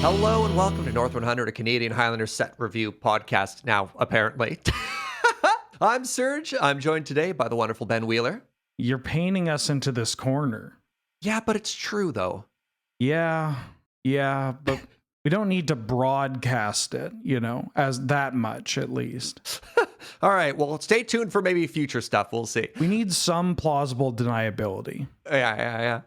Hello and welcome to North 100, a Canadian Highlander set review podcast now, apparently. I'm Serge. I'm joined today by the wonderful Ben Wheeler. You're painting us into this corner. Yeah, but it's true, though. Yeah, but we don't need to broadcast it, as that much at least. All right, well, stay tuned for maybe future stuff. We'll see. We need some plausible deniability. Yeah.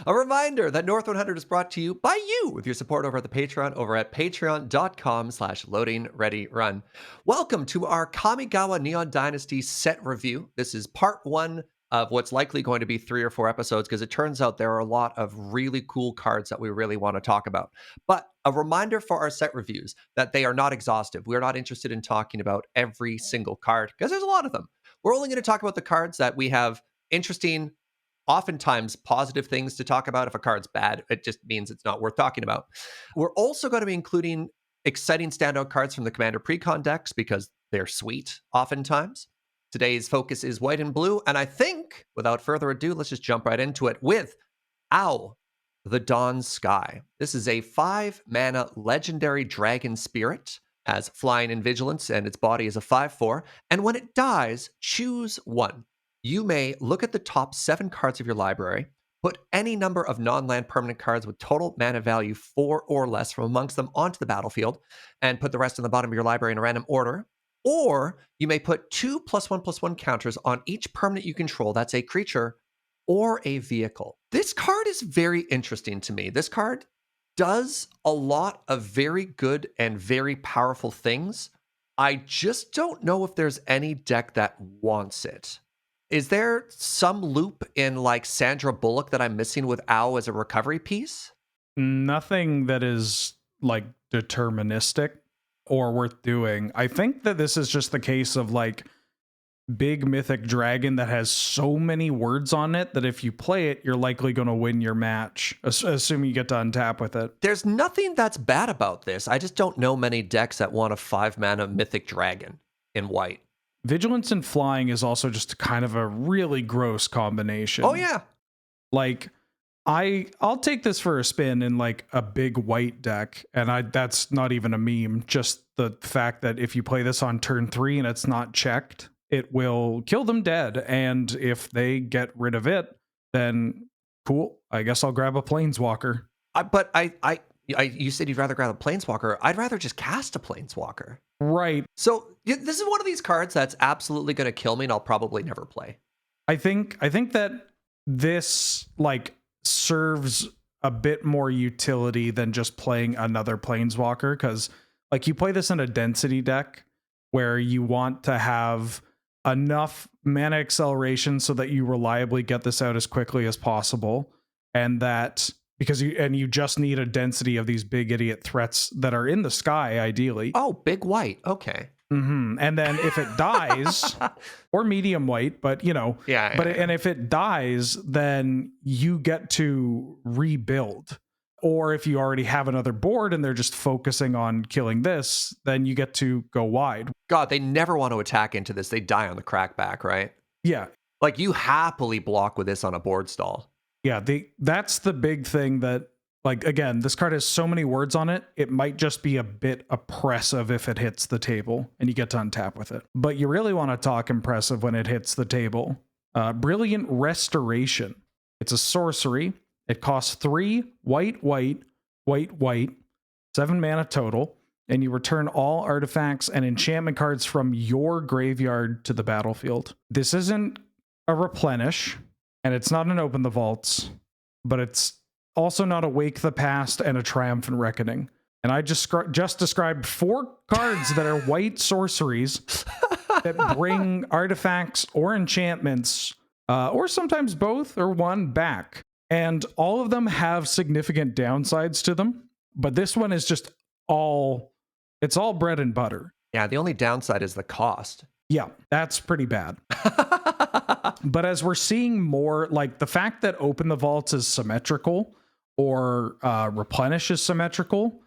A reminder that North 100 is brought to you by you with your support over at the Patreon over at patreon.com/loadingreadyrun. Welcome to our Kamigawa Neon Dynasty set review. This is part one of what's likely going to be 3 or 4 episodes because it turns out there are a lot of really cool cards that we really want to talk about. But a reminder for our set reviews that they are not exhaustive. We're not interested in talking about every single card because there's a lot of them. We're only going to talk about the cards that we have interesting, oftentimes positive things to talk about. If a card's bad, it just means it's not worth talking about. We're also going to be including exciting standout cards from the Commander Precon decks because they're sweet oftentimes. Today's focus is white and blue, and I think, without further ado, let's just jump right into it with Owl, the Dawn Sky. This is a 5-mana legendary dragon spirit, has flying and vigilance, and its body is a 5/4, and when it dies, choose one. You may look at the top 7 cards of your library, put any number of non-land permanent cards with total mana value 4 or less from amongst them onto the battlefield, and put the rest on the bottom of your library in a random order. Or you may put 2 +1/+1 counters on each permanent you control that's a creature or a vehicle. This card is very interesting to me. This card does a lot of very good and very powerful things. I just don't know if there's any deck that wants it. Is there some loop in like Sandra Bullock that I'm missing with Owl as a recovery piece? Nothing that is like deterministic or worth doing. I think that this is just the case of like big mythic dragon that has so many words on it that if you play it, you're likely going to win your match, assuming you get to untap with it. There's nothing that's bad about this. I just don't know many decks that want a 5-mana mythic dragon in white. Vigilance and flying is also just kind of a really gross combination. Oh, yeah. Like, I'll take this for a spin in like a big white deck, and that's not even a meme. Just the fact that if you play this on turn 3 and it's not checked, it will kill them dead. And if they get rid of it, then cool. I guess I'll grab a planeswalker. But you said you'd rather grab a planeswalker. I'd rather just cast a planeswalker. Right. So this is one of these cards that's absolutely going to kill me, and I'll probably never play. I think that this like serves a bit more utility than just playing another planeswalker, because like you play this in a density deck where you want to have enough mana acceleration so that you reliably get this out as quickly as possible, and that because you just need a density of these big idiot threats that are in the sky, ideally. Oh, big white. Okay. Mm-hmm. And then if it dies, or medium white, but and if it dies, then you get to rebuild. Or if you already have another board and they're just focusing on killing this, then you get to go wide. God, they never want to attack into this. They die on the crackback, right? Yeah. Like you happily block with this on a board stall. Yeah, that's the big thing that, like, again, this card has so many words on it, it might just be a bit oppressive if it hits the table and you get to untap with it. But you really want to talk impressive when it hits the table. Brilliant Restoration. It's a sorcery. It costs 3 white, 7 mana total, and you return all artifacts and enchantment cards from your graveyard to the battlefield. This isn't a replenish, and it's not an open the vaults, but it's also not a Wake the Past and a Triumphant Reckoning. And I just described 4 cards that are white sorceries that bring artifacts or enchantments, or sometimes both or one, back. And all of them have significant downsides to them, but this one is just it's all bread and butter. Yeah, the only downside is the cost. Yeah, that's pretty bad. But as we're seeing more, like the fact that Open the Vaults is symmetrical or Replenish is symmetrical.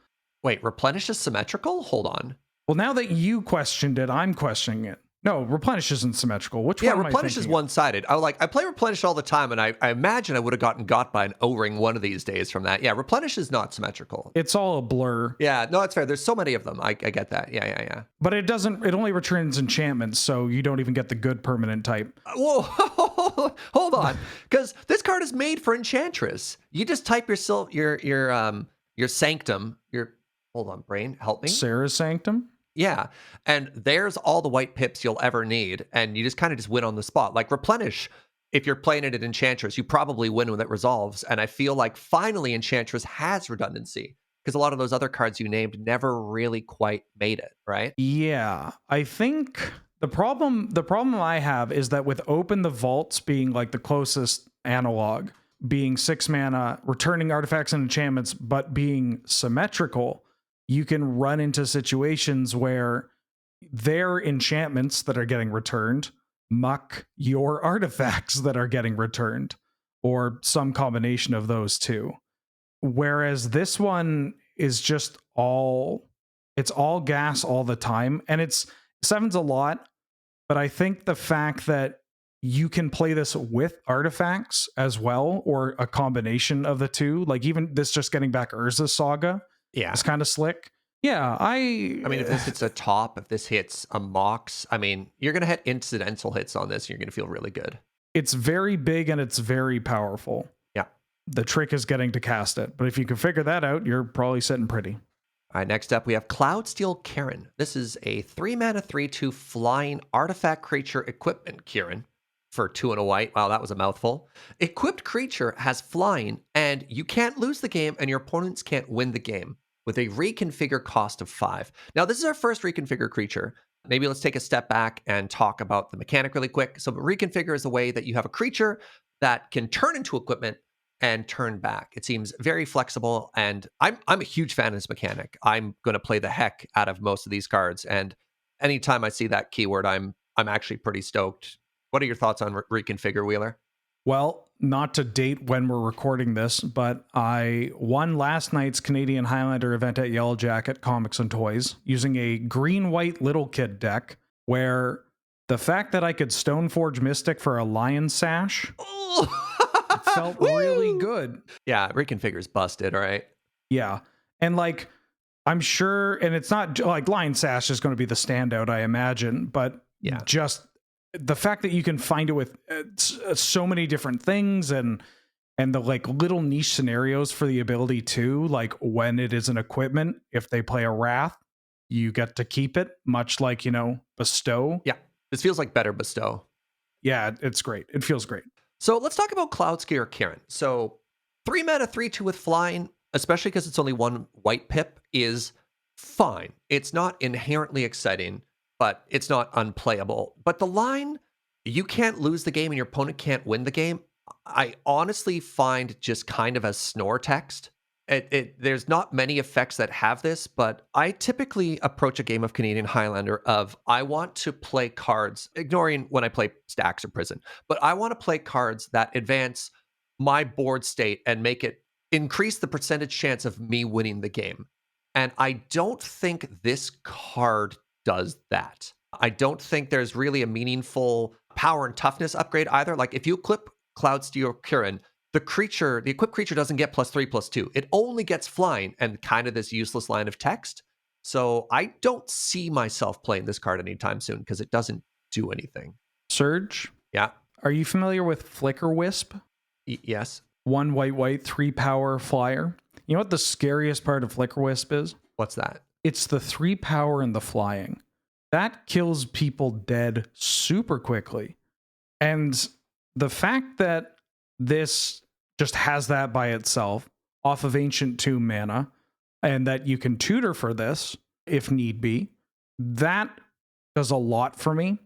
Wait, Replenish is symmetrical? Hold on. Well, now that you questioned it, I'm questioning it. No, replenish isn't symmetrical. Which Yeah, one am I replenish is thinking of? one-sided. I play replenish all the time, and I imagine I would have gotten got by an O-ring one of these days from that. Yeah, replenish is not symmetrical. It's all a blur. Yeah, no, it's fair. There's so many of them. I get that. Yeah. But it doesn't. It only returns enchantments, so you don't even get the good permanent type. Whoa, hold on, because this card is made for Enchantress. You just type your sanctum. Hold on, brain, help me. Sarah's Sanctum. Yeah, and there's all the white pips you'll ever need, and you just kind of just win on the spot. Like replenish, if you're playing it at Enchantress, you probably win when it resolves. And I feel like finally Enchantress has redundancy because a lot of those other cards you named never really quite made it, right? Yeah, I think the problem I have is that with Open the Vaults being like the closest analog, being 6 mana, returning artifacts and enchantments, but being symmetrical, you can run into situations where their enchantments that are getting returned muck your artifacts that are getting returned, or some combination of those two. Whereas this one is just it's all gas all the time. And it's 7's a lot, but I think the fact that you can play this with artifacts as well, or a combination of the two, like even this just getting back Urza's Saga, Yeah. it's kind of slick. Yeah, I mean, if this hits a top, if this hits a Mox, I mean, you're going to hit incidental hits on this. And you're going to feel really good. It's very big and it's very powerful. Yeah. The trick is getting to cast it. But if you can figure that out, you're probably sitting pretty. All right, next up, we have Cloudsteel Kieran. This is a 3-mana, 3/2 flying artifact creature equipment Kieran for 2 and a white. Wow, that was a mouthful. Equipped creature has flying, and you can't lose the game, and your opponents can't win the game with a reconfigure cost of 5. Now, this is our first reconfigure creature. Maybe let's take a step back and talk about the mechanic really quick. So reconfigure is a way that you have a creature that can turn into equipment and turn back. It seems very flexible, and I'm a huge fan of this mechanic. I'm going to play the heck out of most of these cards, and anytime I see that keyword, I'm actually pretty stoked. What are your thoughts on reconfigure, Wheeler? Well, not to date when we're recording this, but I won last night's Canadian Highlander event at Yellow Jacket Comics and Toys using a green-white little kid deck, where the fact that I could Stoneforge Mystic for a Lion Sash felt really good. Yeah, reconfigure's busted, all right? Yeah. And like, I'm sure, and it's not like Lion Sash is going to be the standout, I imagine, but yeah, just the fact that you can find it with so many different things and the like little niche scenarios for the ability too, like when it is an equipment, if they play a Wrath, you get to keep it, much like, Bestow. Yeah, this feels like better Bestow. Yeah, it's great. It feels great. So let's talk about Cloudsteel Kieran. So 3-mana, 3/2 with flying, especially because it's only 1 white pip, is fine. It's not inherently exciting, but it's not unplayable. But the line, you can't lose the game and your opponent can't win the game, I honestly find just kind of a snore text. There's not many effects that have this, but I typically approach a game of Canadian Highlander of I want to play cards, ignoring when I play Stacks or Prison, but I want to play cards that advance my board state and increase the percentage chance of me winning the game. And I don't think this card does that. I don't think there's really a meaningful power and toughness upgrade either. Like if you equip Cloudsteel Kieran, the equipped creature doesn't get +3/+2. It only gets flying and kind of this useless line of text. So I don't see myself playing this card anytime soon because it doesn't do anything. Serge? Yeah. Are you familiar with Flicker Wisp? Yes. 1 white, 3 power flyer. You know what the scariest part of Flicker Wisp is? What's that? It's the 3 power and the flying. That kills people dead super quickly. And the fact that this just has that by itself off of Ancient Tomb mana, and that you can tutor for this if need be, that does a lot for me.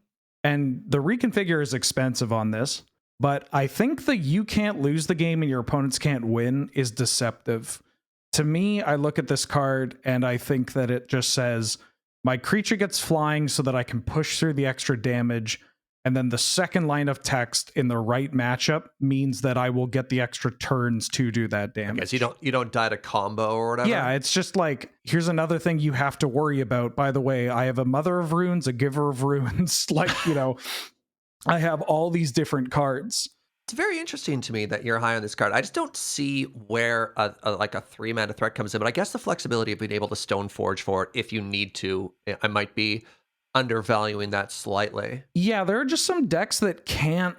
And the reconfigure is expensive on this, but I think the you can't lose the game and your opponents can't win is deceptive. To me, I look at this card and I think that it just says, my creature gets flying so that I can push through the extra damage And then the second line of text in the right matchup means that I will get the extra turns to do that damage. Okay, so you don't die to combo or whatever? Yeah, it's just like, here's another thing you have to worry about. By the way, I have a Mother of Runes, a Giver of Runes. Like, I have all these different cards. It's very interesting to me that you're high on this card. I just don't see where a 3-mana threat comes in, but I guess the flexibility of being able to Stoneforge for it if you need to, I might be undervaluing that slightly. Yeah, there are just some decks that can't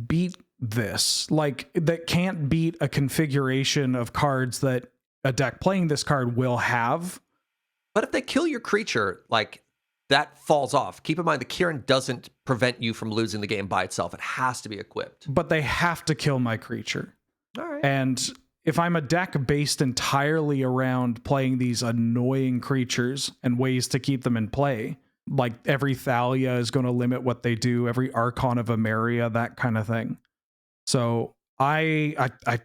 beat this. Like, that can't beat a configuration of cards that a deck playing this card will have. But if they kill your creature, like, that falls off. Keep in mind, the Kieran doesn't prevent you from losing the game by itself. It has to be equipped. But they have to kill my creature. All right. And if I'm a deck based entirely around playing these annoying creatures and ways to keep them in play, like every Thalia is going to limit what they do, every Archon of Emeria, that kind of thing. So I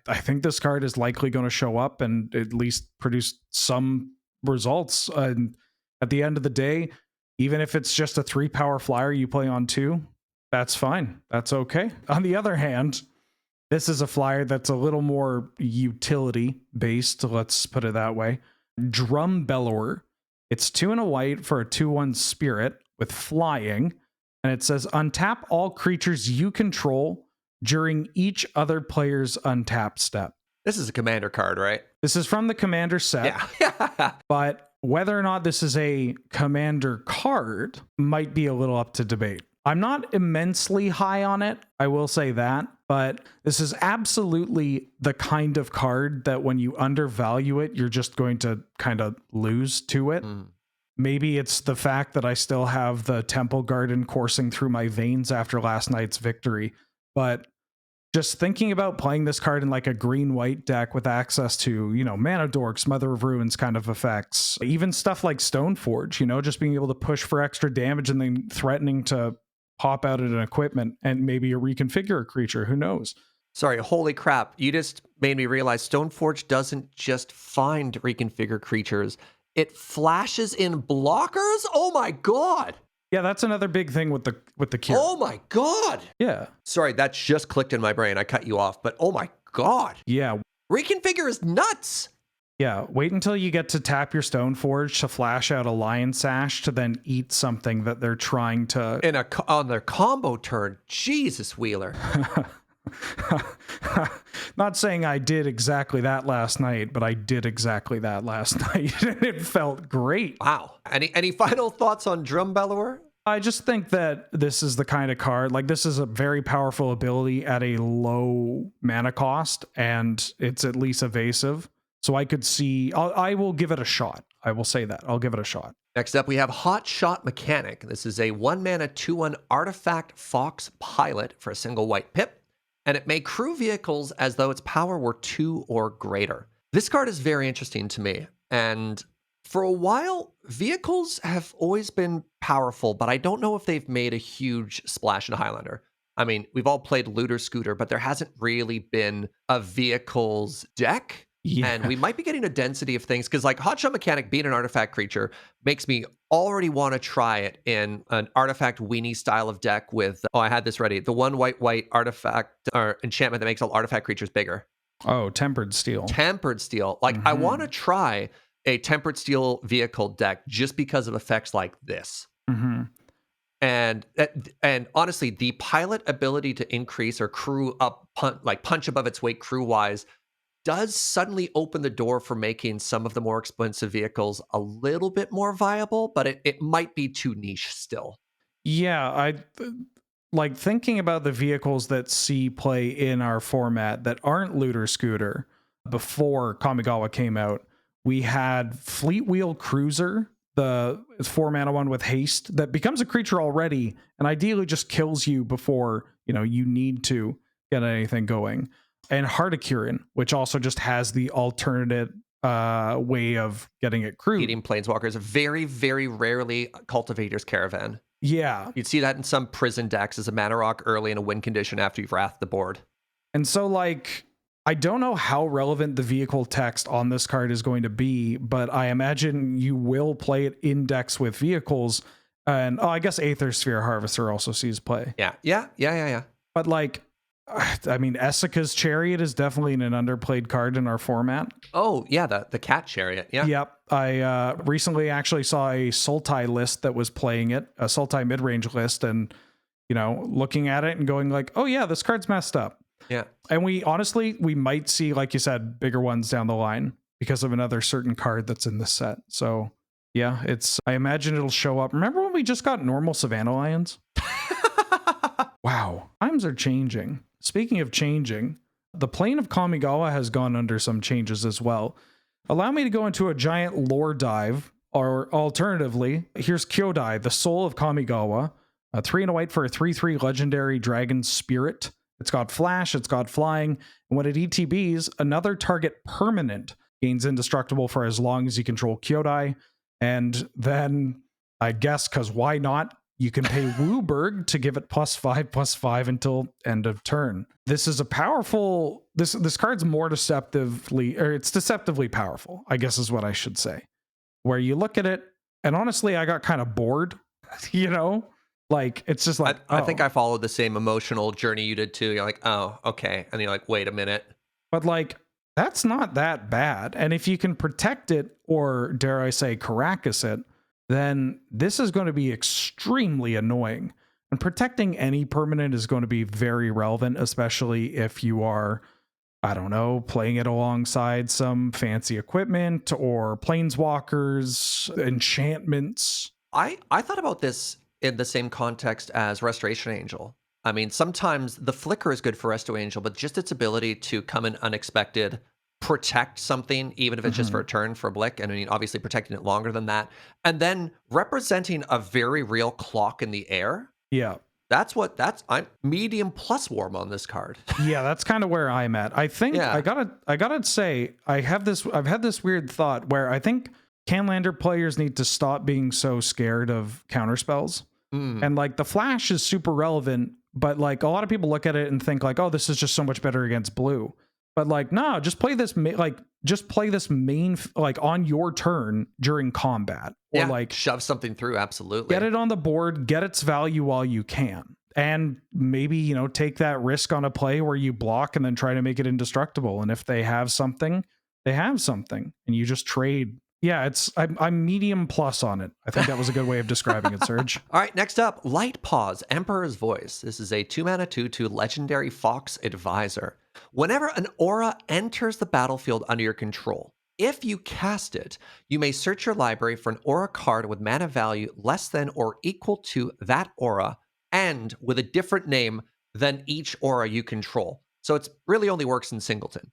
think this card is likely going to show up and at least produce some results. And at the end of the day, even if it's just a 3-power flyer you play on 2, that's fine. That's okay. On the other hand, this is a flyer that's a little more utility based, let's put it that way. Drum Bellower. It's 2 and a white for a 2/1 spirit with flying, and it says untap all creatures you control during each other player's untap step. This is a commander card, right? This is from the commander set. Yeah. But whether or not this is a commander card might be a little up to debate. I'm not immensely high on it, I will say that, but this is absolutely the kind of card that when you undervalue it, you're just going to kind of lose to it. Maybe it's the fact that I still have the Temple Garden coursing through my veins after last night's victory, but just thinking about playing this card in like a green-white deck with access to, Mana Dorks, Mother of Ruins kind of effects, even stuff like Stoneforge, just being able to push for extra damage and then threatening to pop out at an equipment and maybe a reconfigure a creature, who knows? Sorry, holy crap. You just made me realize Stoneforge doesn't just find reconfigure creatures. It flashes in blockers? Oh my god! Yeah, that's another big thing with the cure. Oh my god! Yeah. Sorry, that just clicked in my brain. I cut you off, but oh my god! Yeah. Reconfigure is nuts! Yeah, wait until you get to tap your Stoneforge to flash out a Lion Sash to then eat something that they're trying to... On their combo turn. Jesus, Wheeler. Not saying I did exactly that last night, but I did exactly that last night, and it felt great. Wow. Any final thoughts on Drum Bellower? I just think that this is the kind of card, like, this is a very powerful ability at a low mana cost, and it's at least evasive. So I could see, I will give it a shot. I will say that. I'll give it a shot. Next up, we have Hot Shot Mechanic. This is a 1-mana 2/1 artifact fox pilot for a single white pip, and it may crew vehicles as though its power were 2 or greater. This card is very interesting to me, and for a while, vehicles have always been powerful, but I don't know if they've made a huge splash in Highlander. I mean, we've all played Looter Scooter, but there hasn't really been a vehicles deck. Yeah. And we might be getting a density of things, because like Hotshot Mechanic being an artifact creature makes me already want to try it in an artifact weenie style of deck with, I had this ready, the 1 white artifact or enchantment that makes all artifact creatures bigger. Oh, Tempered Steel. Tempered Steel. Like, I want to try a Tempered Steel vehicle deck just because of effects like this. And honestly, the pilot ability to increase or crew up, punch above its weight crew-wise, does suddenly open the door for making some of the more expensive vehicles a little bit more viable, but it might be too niche still. Yeah, I like thinking about the vehicles that see play in our format that aren't Looter Scooter. Before Kamigawa came out, we had Fleet Wheel Cruiser, the 4-mana one with haste that becomes a creature already and ideally just kills you before you need to get anything going. And Hardicurin, which also just has the alternate way of getting it crewed. Eating planeswalkers, very, very rarely Cultivator's Caravan. Yeah. You'd see that in some prison decks as a mana rock early in a win condition after you've wrathed the board. And so, like, I don't know how relevant the vehicle text on this card is going to be, but I imagine you will play it in decks with vehicles. And I guess Aether Sphere Harvester also sees play. Yeah. But like, I mean, Essica's Chariot is definitely an underplayed card in our format. Oh, yeah, the cat chariot. Yeah. Yep. I recently actually saw a Sultai list that was playing it, a Sultai mid-range list, and, you know, looking at it and going like, oh yeah, this card's messed up. Yeah. And we might see, like you said, bigger ones down the line because of another certain card that's in the set. So yeah, I imagine it'll show up. Remember when we just got normal Savannah Lions? Wow. Times are changing. Speaking of changing, the plane of Kamigawa has gone under some changes as well. Allow me to go into a giant lore dive, or alternatively, here's Kyodai, the soul of Kamigawa. 3 and a white for a 3/3 legendary dragon spirit. It's got flash, it's got flying, and when it ETBs, another target permanent gains indestructible for as long as you control Kyodai. And then, I guess, because why not? You can pay Wooburg to give it +5/+5 until end of turn. This is a powerful. This card's more deceptively, or it's deceptively powerful, I guess is what I should say. Where you look at it, and honestly, I got kind of bored. You know, like it's just like I think I followed the same emotional journey you did too. You're like, oh, okay, and you're like, wait a minute. But like, that's not that bad. And if you can protect it, or dare I say, Caracas it, then this is going to be extremely annoying. And protecting any permanent is going to be very relevant, especially if you are, I don't know, playing it alongside some fancy equipment or planeswalkers, enchantments. I thought about this in the same context as Restoration Angel. I mean, sometimes the flicker is good for Resto Angel, but just its ability to come in unexpected, protect something, even if it's just for a turn for a Blick, and I mean, obviously protecting it longer than that, and then representing a very real clock in the air. Yeah. I'm medium plus warm on this card. Yeah, that's kind of where I'm at. I think I gotta say, I've had this weird thought where I think Canlander players need to stop being so scared of counterspells. And like the flash is super relevant, but like a lot of people look at it and think like, oh, this is just so much better against blue. But like, no, just play this main like on your turn during combat, or like shove something through. Absolutely, get it on the board, get its value while you can, and maybe, you know, take that risk on a play where you block and then try to make it indestructible. And if they have something, and you just trade. Yeah, I'm medium plus on it. I think that was a good way of describing it, Serge. All right, next up, Light Paws, Emperor's Voice. This is a 2-mana 2/2 legendary Fox Advisor. Whenever an aura enters the battlefield under your control, if you cast it, you may search your library for an aura card with mana value less than or equal to that aura and with a different name than each aura you control. So it really only works in Singleton.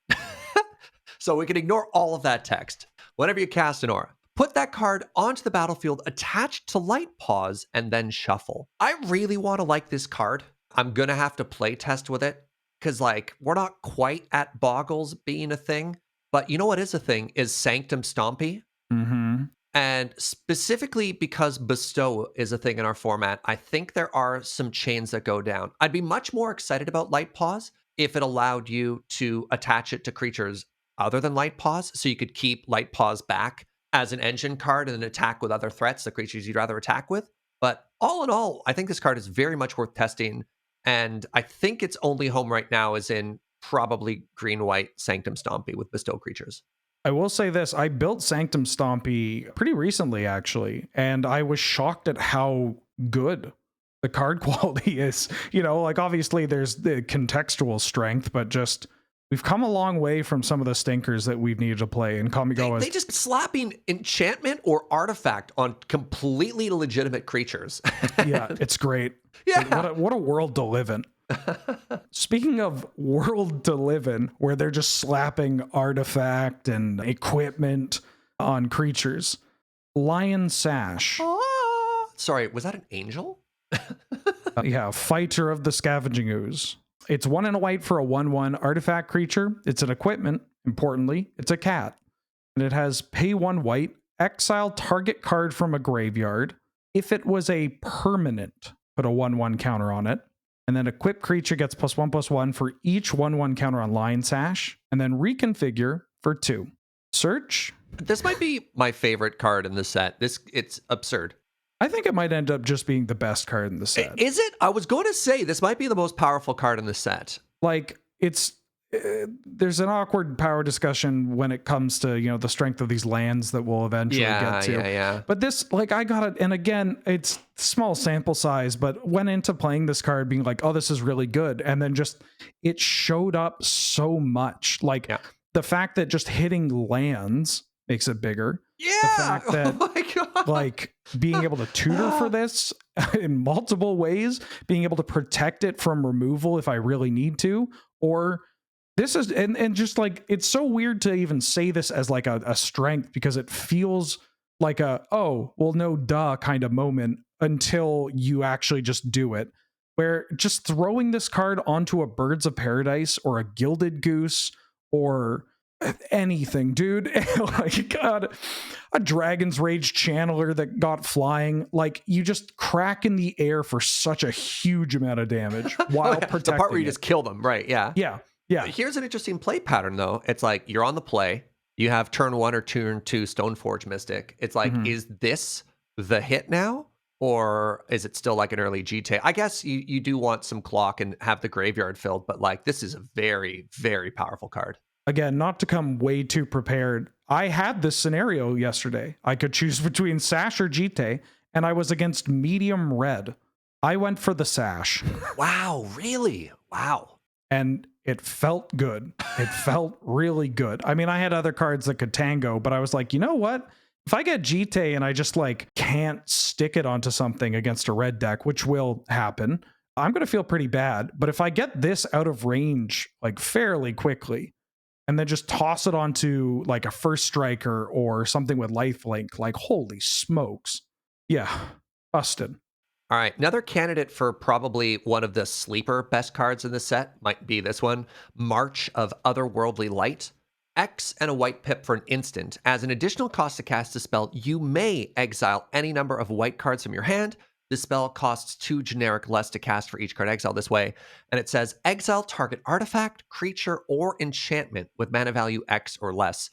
So we can ignore all of that text. Whenever you cast an aura, put that card onto the battlefield attached to Light Paws and then shuffle. I really want to like this card. I'm going to have to play test with it because, like, we're not quite at Boggles being a thing. But you know what is a thing is Sanctum Stompy. Mm-hmm. And specifically because Bestow is a thing in our format, I think there are some chains that go down. I'd be much more excited about Light Paws if it allowed you to attach it to creatures other than Light Paws, so you could keep Light Paws back as an engine card and then attack with other threats, the creatures you'd rather attack with. But all in all, I think this card is very much worth testing, and I think its only home right now is in probably green-white Sanctum Stompy with Bestow creatures. I will say this, I built Sanctum Stompy pretty recently, actually, and I was shocked at how good the card quality is. You know, like obviously there's the contextual strength, but just we've come a long way from some of the stinkers that we've needed to play in Kamigawa. They just slapping enchantment or artifact on completely legitimate creatures. Yeah, it's great. Yeah. What a world to live in. Speaking of world to live in, where they're just slapping artifact and equipment on creatures. Lion Sash. Sorry, was that an angel? Yeah, Fighter of the Scavenging Ooze. It's 1 and a white for a 1/1 artifact creature. It's an equipment. Importantly, it's a cat. And it has pay 1 white, exile target card from a graveyard. If it was a permanent, put a 1/1 counter on it. And then equip creature gets +1/+1 for each 1/1 counter on Lion Sash. And then reconfigure for 2. Search. This might be my favorite card in the set. It's absurd. I think it might end up just being the best card in the set. Is it? I was going to say this might be the most powerful card in the set. Like, it's there's an awkward power discussion when it comes to, you know, the strength of these lands that we'll eventually get to. Yeah. But this, like, I got it, and again, it's small sample size, but went into playing this card being like, oh, this is really good, and then just it showed up so much. Like, the fact that just hitting lands makes it bigger. Yeah. The fact that, oh my God. like, being able to tutor for this in multiple ways, being able to protect it from removal if I really need to, or this is, and just like, it's so weird to even say this as like a strength, because it feels like a, oh, well, no, duh kind of moment until you actually just do it. Where just throwing this card onto a Birds of Paradise or a Gilded Goose or anything, dude. Like, God, a Dragon's Rage Channeler that got flying, like, you just crack in the air for such a huge amount of damage while protecting the part where you it. just kill them, right? Yeah. Here's an interesting play pattern, though. It's like you're on the play, you have turn 1 or turn 2 Stoneforge Mystic. It's like, is this the hit now? Or is it still like an early GT? I guess you do want some clock and have the graveyard filled, but like, this is a very, very powerful card. Again, not to come way too prepared, I had this scenario yesterday. I could choose between Sash or GT, and I was against medium red. I went for the Sash. Wow, really? Wow. And it felt good. It felt really good. I mean, I had other cards that could tango, but I was like, you know what? If I get GT and I just like can't stick it onto something against a red deck, which will happen, I'm going to feel pretty bad. But if I get this out of range like fairly quickly, and then just toss it onto like a first striker or something with lifelink, like, holy smokes. Yeah, busted. All right, another candidate for probably one of the sleeper best cards in the set might be this one, March of Otherworldly Light. X and a white pip for an instant. As an additional cost to cast the spell, you may exile any number of white cards from your hand. This spell costs 2 generic less to cast for each card exiled this way. And it says, exile target artifact, creature, or enchantment with mana value X or less.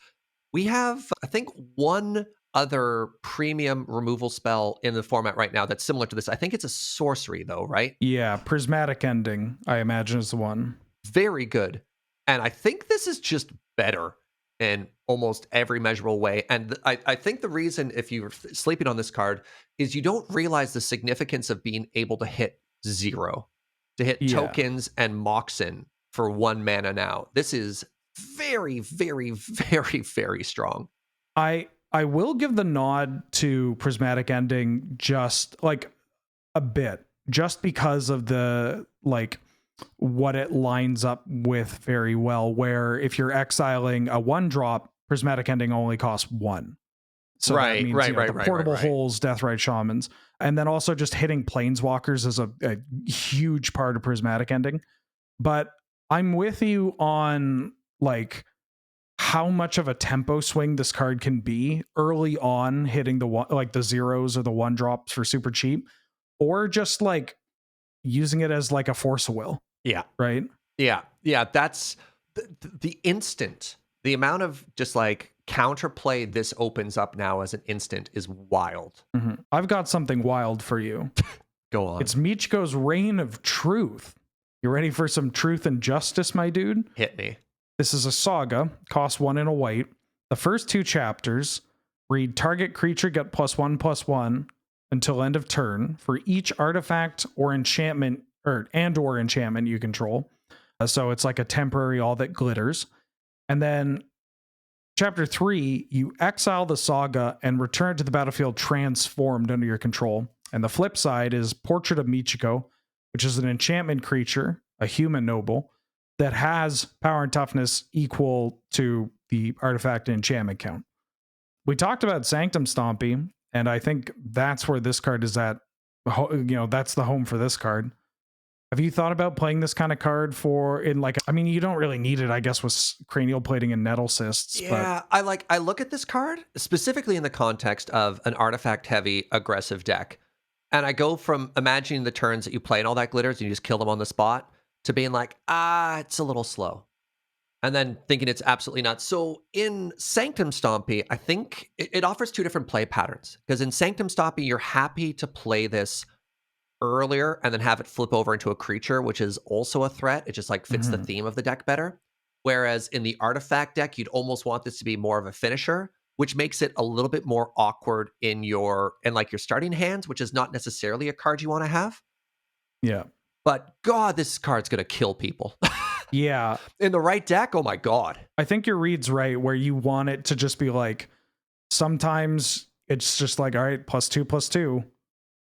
We have, I think, one other premium removal spell in the format right now that's similar to this. I think it's a sorcery, though, right? Yeah, Prismatic Ending, I imagine, is the one. Very good. And I think this is just better in almost every measurable way. And I think the reason, if you're sleeping on this card, is you don't realize the significance of being able to hit 0, to hit tokens and Moxen for 1 mana now. This is very, very, very, very strong. I will give the nod to Prismatic Ending just like a bit, just because of the like what it lines up with very well, where if you're exiling a 1-drop, Prismatic Ending only costs 1. So that means, the portable holes, Deathrite Shamans, and then also just hitting Planeswalkers is a huge part of Prismatic Ending. But I'm with you on like how much of a tempo swing this card can be early on, hitting the one, like the 0s or the 1-drops for super cheap, or just like using it as like a force of will. Yeah. Right. Yeah. That's the instant. The amount of just like counterplay this opens up now as an instant is wild. Mm-hmm. I've got something wild for you. Go on. It's Michiko's Reign of Truth. You ready for some truth and justice, my dude? Hit me. This is a saga, costs 1 and a white. The first 2 chapters read target creature get +1/+1 until end of turn for each artifact or enchantment or enchantment you control. So it's like a temporary all that glitters. And then chapter 3, you exile the saga and return to the battlefield transformed under your control. And the flip side is Portrait of Michiko, which is an enchantment creature, a human noble, that has power and toughness equal to the artifact and enchantment count. We talked about Sanctum Stompy, and I think that's where this card is at. You know, that's the home for this card. Have you thought about playing this kind of card I mean, you don't really need it, I guess, with Cranial Plating and Nettle Cysts. Yeah, but I look at this card specifically in the context of an artifact-heavy, aggressive deck. And I go from imagining the turns that you play and all that glitters and you just kill them on the spot to being like, it's a little slow. and then thinking it's absolutely not. So in Sanctum Stompy, I think it offers two different play patterns. Because in Sanctum Stompy, you're happy to play this earlier and then have it flip over into a creature, which is also a threat. It just like fits the Mhm. theme of the deck better. Whereas in the artifact deck, you'd almost want this to be more of a finisher, which makes it a little bit more awkward in like your starting hands, which is not necessarily a card you want to have. Yeah. But God, this card's gonna kill people. Yeah. In the right deck, oh my God. I think your read's right where you want it to just be like, sometimes it's just like, all right, +2/+2,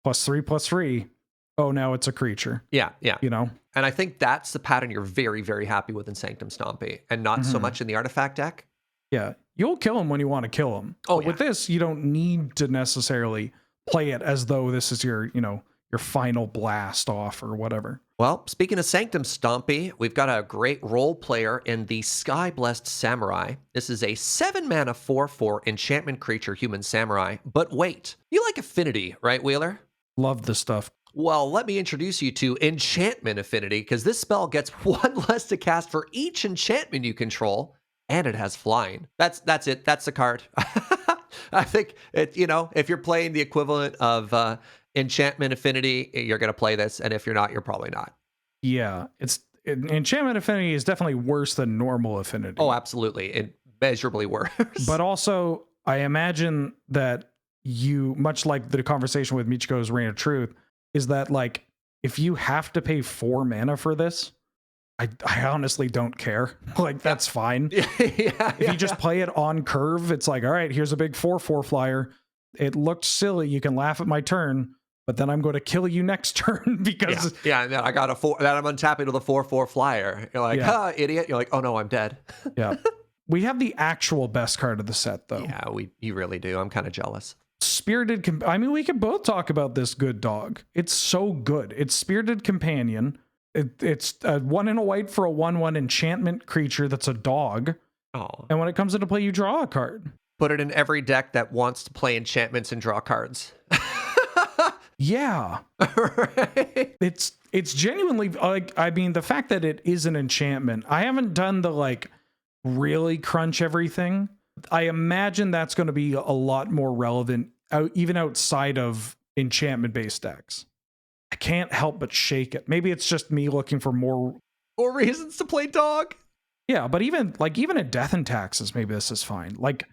+3/3. Oh, now it's a creature, Yeah, yeah. you know? And I think that's the pattern you're very, very happy with in Sanctum Stompy, and not so Mhm. much in the artifact deck. Yeah. You'll kill him when you want to kill him. Oh, But with this, you don't need to necessarily play it as though this is your, your final blast off or whatever. Well, speaking of Sanctum Stompy, we've got a great role player in the Sky Blessed Samurai. This is a 7-mana 4/4 enchantment creature human samurai. But wait, you like Affinity, right, Wheeler? Love this stuff. Well, let me introduce you to Enchantment Affinity, because this spell gets one less to cast for each enchantment you control, and it has flying. That's it. That's the card. I think if you're playing the equivalent of Enchantment Affinity, you're going to play this, and if you're not, you're probably not. Yeah. Enchantment Affinity is definitely worse than normal Affinity. Oh, absolutely. Immeasurably worse. But also, I imagine that you, much like the conversation with Michiko's Reign of Truth, is that like, if you have to pay 4 mana for this, I honestly don't care. Like, that's fine. If you just play it on curve, it's like, all right, here's a big 4/4 flyer. It looked silly. You can laugh at my turn, but then I'm going to kill you next turn because no, I got a 4 that I'm untapping with a 4/4 flyer. You're like, idiot. You're like, oh no, I'm dead. yeah. We have the actual best card of the set, though. Yeah, you really do. I'm kind of jealous. Spirited. I mean, we could both talk about this good dog. It's so good. It's Spirited Companion. It's a 1 and a white for a 1/1 enchantment creature that's a dog. Oh. And when it comes into play, you draw a card. Put it in every deck that wants to play enchantments and draw cards. Yeah. Right? It's genuinely like, I mean, the fact that it is an enchantment, I haven't done the like really crunch everything. I imagine that's going to be a lot more relevant even outside of enchantment based decks. I can't help but shake it. Maybe it's just me looking for more reasons to play dog. Yeah, but even in Death and Taxes, maybe this is fine. Like,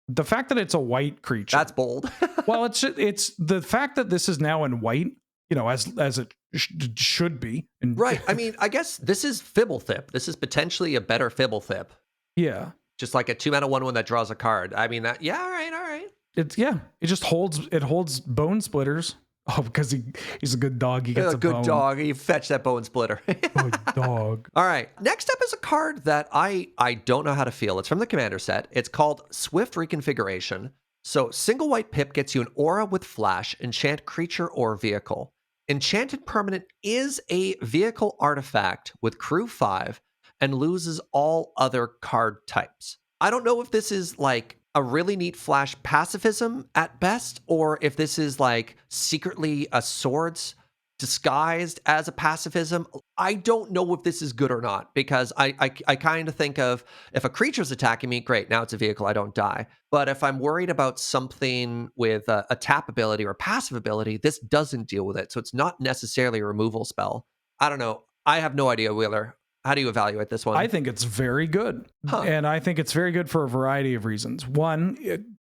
the fact that it's a white creature. That's bold. Well, it's the fact that this is now in white, as it should be. And right. I mean, I guess this is Fibblethip. This is potentially a better Fibblethip. Yeah. Just like a 2-mana 1/1 that draws a card. I mean, all right. It just holds Bone Splitters. Oh, because he's a good dog. He gets a good bone. dog. You fetch that Bone Splitter. Good dog. All right. Next up is a card that I don't know how to feel. It's from the Commander set. It's called Swift Reconfiguration. So single white pip gets you an aura with flash, enchant creature or vehicle. Enchanted permanent is a vehicle artifact with crew 5 and loses all other card types. I don't know if this is like a really neat flash pacifism at best, or if this is like secretly a swords disguised as a pacifism. I don't know if this is good or not, because I kind of think of, if a creature's attacking me, great, now it's a vehicle, I don't die. But if I'm worried about something with a tap ability or passive ability, this doesn't deal with it. So it's not necessarily a removal spell. I don't know. I have no idea, Wheeler. How do you evaluate this one? I think it's very good. And I think it's very good for a variety of reasons. One,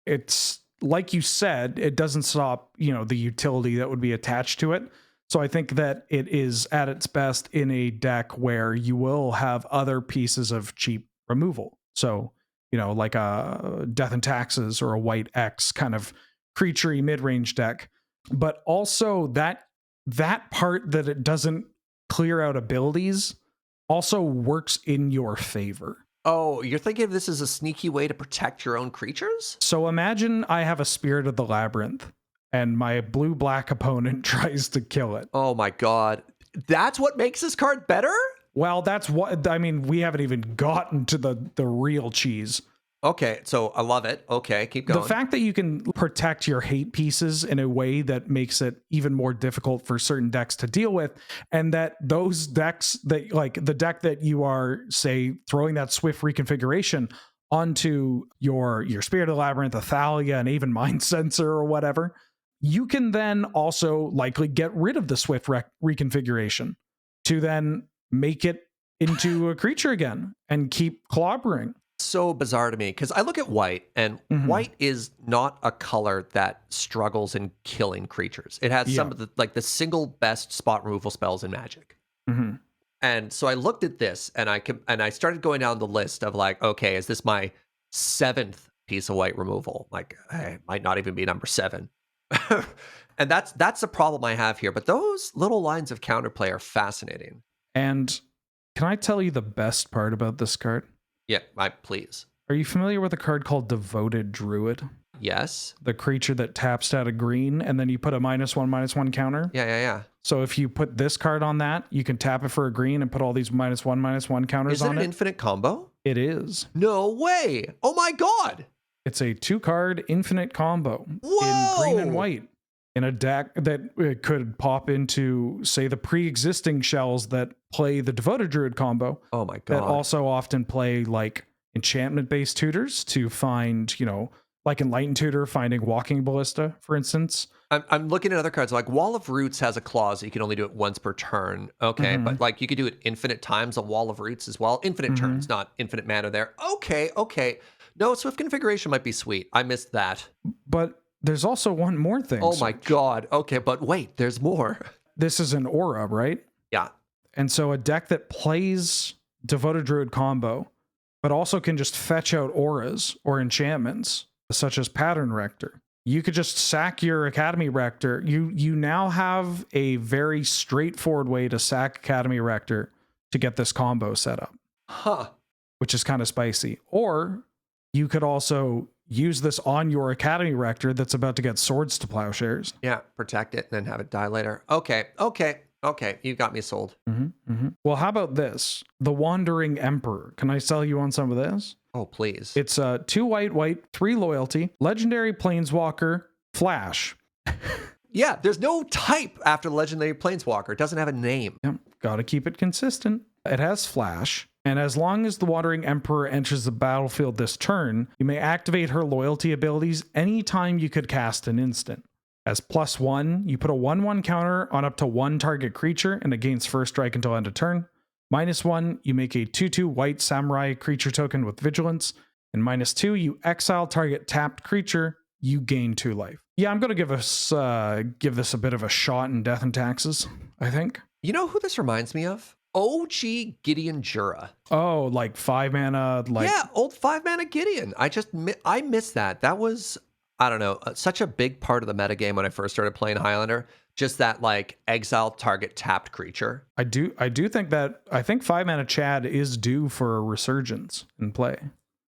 it's like you said, it doesn't stop, the utility that would be attached to it. So I think that it is at its best in a deck where you will have other pieces of cheap removal. So, like a Death and Taxes or a White X kind of creaturey mid-range deck. But also that part that it doesn't clear out abilities also works in your favor. Oh, you're thinking of this as a sneaky way to protect your own creatures? So imagine I have a Spirit of the Labyrinth and my blue-black opponent tries to kill it. Oh my God. That's what makes this card better? Well, that's what, I mean, we haven't even gotten to the real cheese. Okay, so I love it. Okay, keep The going. fact that you can protect your hate pieces in a way that makes it even more difficult for certain decks to deal with, and that those decks that, like the deck that you are, say, throwing that swift reconfiguration onto your Spirit of the Labyrinth, Athalia, and even Mind Sensor or whatever, you can then also likely get rid of the swift reconfiguration to then make it into a creature again and keep clobbering. So bizarre to me because I look at white, and Mhm. white is not a color that struggles in killing creatures. It has some Yeah. of the single best spot removal spells in Magic. Mhm. And so I looked at this, and I started going down the list of like, okay, is this my seventh piece of white removal? Like, it might not even be number 7. And that's the problem I have here. But those little lines of counterplay are fascinating. And can I tell you the best part about this card? Yeah, please. Are you familiar with a card called Devoted Druid? Yes. The creature that taps out a green and then you put a -1/-1 counter. Yeah. So if you put this card on that, you can tap it for a green and put all these -1/-1 counters Is it on an it. infinite combo? It is. No way. Oh my God. It's a 2-card infinite combo in green and Whoa. white in a deck that could pop into, say, the pre-existing shells that play the Devoted Druid combo. Oh my That God. also often play like enchantment-based tutors to find, like Enlightened Tutor finding Walking Ballista, for instance. I'm looking at other cards. Like Wall of Roots has a clause that you can only do it once per turn. Okay, Mhm. but like you could do it infinite times on Wall of Roots as well. Infinite turns, not infinite mana there. Okay. No, Swift configuration might be sweet. I missed that. But there's also one more thing. Oh my Serge. God. Okay, but wait, there's more. This is an aura, right? Yeah. And so a deck that plays Devoted Druid combo, but also can just fetch out auras or enchantments, such as Pattern Rector. You could just sack your Academy Rector. You now have a very straightforward way to sack Academy Rector to get this combo set up, Huh. which is kind of spicy. Or you could also use this on your Academy Rector that's about to get Swords to Plowshares. Yeah, protect it and then have it die later. Okay. You got me sold. Well, how about this? The Wandering Emperor. Can I sell you on some of this? Oh, please. It's 2 white, 3 loyalty, legendary planeswalker, flash. Yeah, there's no type after the Legendary Planeswalker. It doesn't have a name. Yep, gotta keep it consistent. It has flash, and as long as the Wandering Emperor enters the battlefield this turn, you may activate her loyalty abilities anytime you could cast an instant. As +1, you put a 1/1 counter on up to 1 target creature and it gains first strike until end of turn. -1, you make a 2/2 white samurai creature token with vigilance. And -2, you exile target tapped creature, you gain 2 life. Yeah, I'm going to give this a bit of a shot in Death and Taxes, I think. You know who this reminds me of? OG Gideon Jura. Oh, like 5 mana, like Yeah, old 5-mana Gideon. I miss that. That was, I don't know, such a big part of the metagame when I first started playing Highlander. Just that like exile target tapped creature. I do think that I think 5 mana Chad is due for a resurgence in play.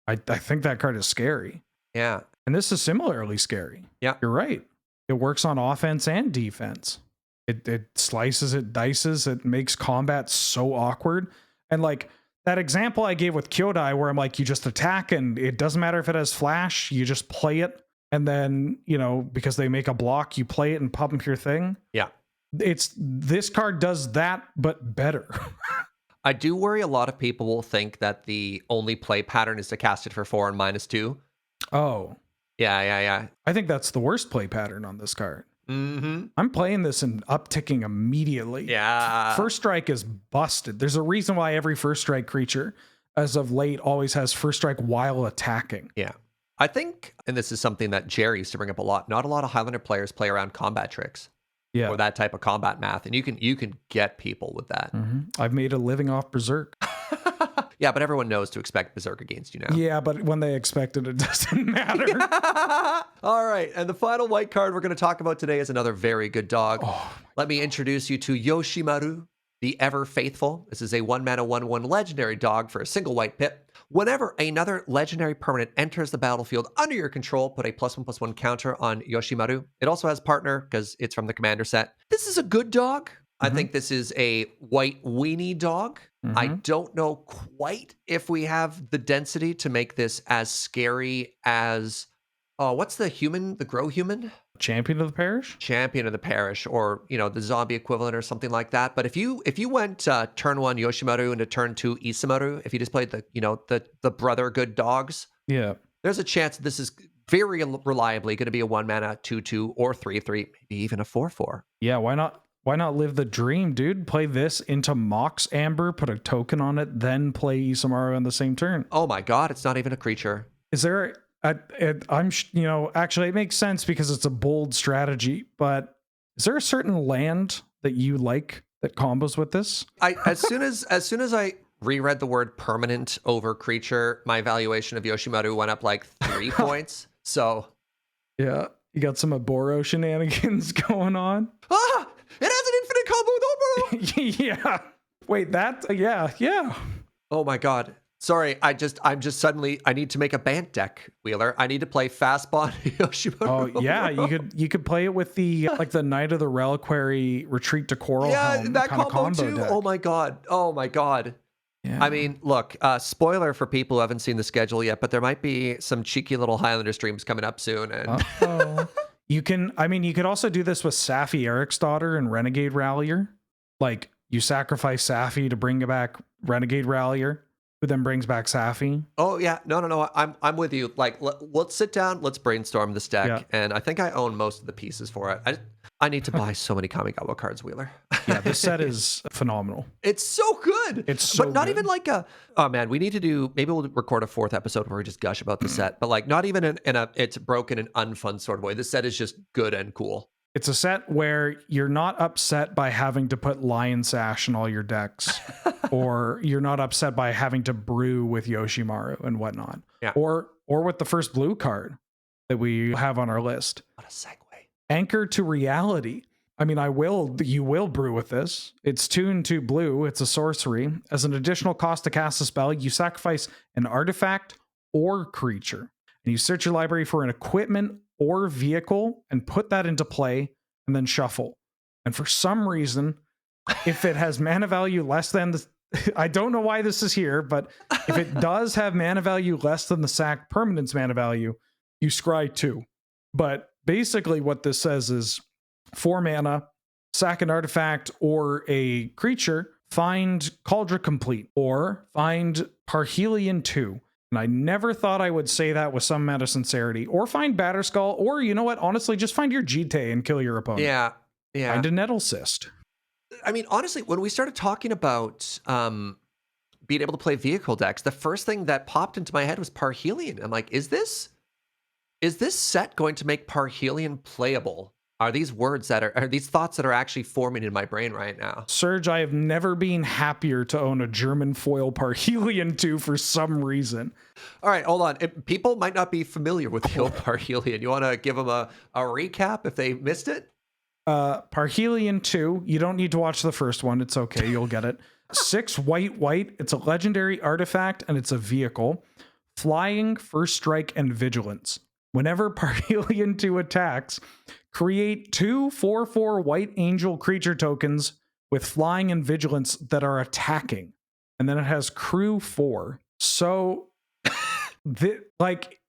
I think that card is scary. Yeah. And this is similarly scary. Yeah. You're right. It works on offense and defense. It slices, it dices, it makes combat so awkward. And like that example I gave with Kyodai where I'm like, you just attack and it doesn't matter if it has flash, you just play it. And then, because they make a block, you play it and pump your thing. Yeah. This card does that, but better. I do worry a lot of people will think that the only play pattern is to cast it for 4 and -2. Oh, Yeah. I think that's the worst play pattern on this card. Mm-hmm. I'm playing this and upticking immediately. Yeah. First strike is busted. There's a reason why every first strike creature, as of late, always has first strike while attacking. Yeah. I think, and this is something that Jerry used to bring up a lot, not a lot of Highlander players play around combat tricks. Yeah. Or that type of combat math. And you can get people with that. I've made a living off Berserk. Yeah, but everyone knows to expect Berserk against you now. Yeah, but when they expect it, it doesn't matter. All right, and the final white card we're going to talk about today is another very good dog. Let me introduce you to Yoshimaru, the Ever Faithful. This is a 1-mana 1/1 legendary dog for a single white pip. Whenever another legendary permanent enters the battlefield under your control, put a +1/+1 counter on Yoshimaru. It also has partner because it's from the commander set. This is a good dog. I think this is a white weenie dog. I Mm-hmm. don't know quite if we have the density to make this as scary as, oh, what's the grow human? Champion of the parish? Champion of the parish, or the zombie equivalent or something like that. But if you went turn 1 Yoshimaru into turn 2 Isamaru, if you just played the brother good dogs, Yeah. there's a chance this is very reliably going to be a 1 mana 2/2 or 3/3, maybe even a 4/4. Yeah, why not? Why not live the dream, dude? Play this into Mox Amber, put a token on it, then play Isamaru on the same turn. Oh my god, it's not even a creature. Is there? Actually, it makes sense because it's a bold strategy. But is there a certain land that you like that combos with this? As soon as I reread the word permanent over creature, my valuation of Yoshimaru went up like 3 points. So Yeah, you got some Aboro shenanigans going on. it has an infinite combo with Oboro. Yeah. Wait, yeah. Oh my god. Sorry, I'm just suddenly I need to make a Bant deck, Wheeler. I need to play fast spawn Yoshimaru. Oh yeah, you could play it with the the Knight of the Reliquary Retreat to Coral Helm that kind of combo combo too. deck. Oh my god. Oh my god. Yeah. I mean, look, spoiler for people who haven't seen the schedule yet, but there might be some cheeky little Highlander streams coming up soon. And Uh-oh. You could also do this with Safi Eric's daughter and Renegade Rallier. Like you sacrifice Safi to bring back Renegade Rallier, who then brings back Safi. oh yeah, no, I'm with you. Like, let's sit down, let's brainstorm this deck, Yeah. and I think I own most of the pieces for it. I need to buy so many Kamigawa cards, Wheeler. Yeah, this set is phenomenal. It's so good. It's so but not good. even like a. Oh man, we need to do. Maybe we'll record a 4th episode where we just gush about the set, but like not even in a it's broken and unfun sort of way. This set is just good and cool. It's a set where you're not upset by having to put Lion Sash in all your decks, or you're not upset by having to brew with Yoshimaru and whatnot, Yeah. or with the first blue card that we have on our list. What a segue. Anchor to Reality. I mean, you will brew with this. It's 2 and 2 blue. It's a sorcery. As an additional cost to cast a spell, you sacrifice an artifact or creature, and you search your library for an equipment or vehicle and put that into play and then shuffle. And for some reason, if it has mana value less than the I don't know why this is here, but if it does have mana value less than the sack permanent's mana value, you scry 2. But basically what this says is 4 mana, sack an artifact or a creature, find Cauldron Complete or find Parhelion 2. And I never thought I would say that with some amount of sincerity. Or find Batterskull, or you know what? Honestly, just find your Jite and kill your opponent. Yeah. Find a Nettle Cyst. I mean, honestly, when we started talking about being able to play vehicle decks, the first thing that popped into my head was Parhelion. I'm like, is this set going to make Parhelion playable? Are these thoughts that are actually forming in my brain right now? Serge, I have never been happier to own a German foil Parhelion 2 for some reason. All right, hold on. People might not be familiar with the old Parhelion. You want to give them a recap if they missed it? Parhelion 2, you don't need to watch the first one. It's okay. You'll get it. 6 white. It's a legendary artifact and it's a vehicle. Flying, first strike, and vigilance. Whenever Parhelion 2 attacks, create 2 4/4 white angel creature tokens with flying and vigilance that are attacking. And then it has crew 4. So,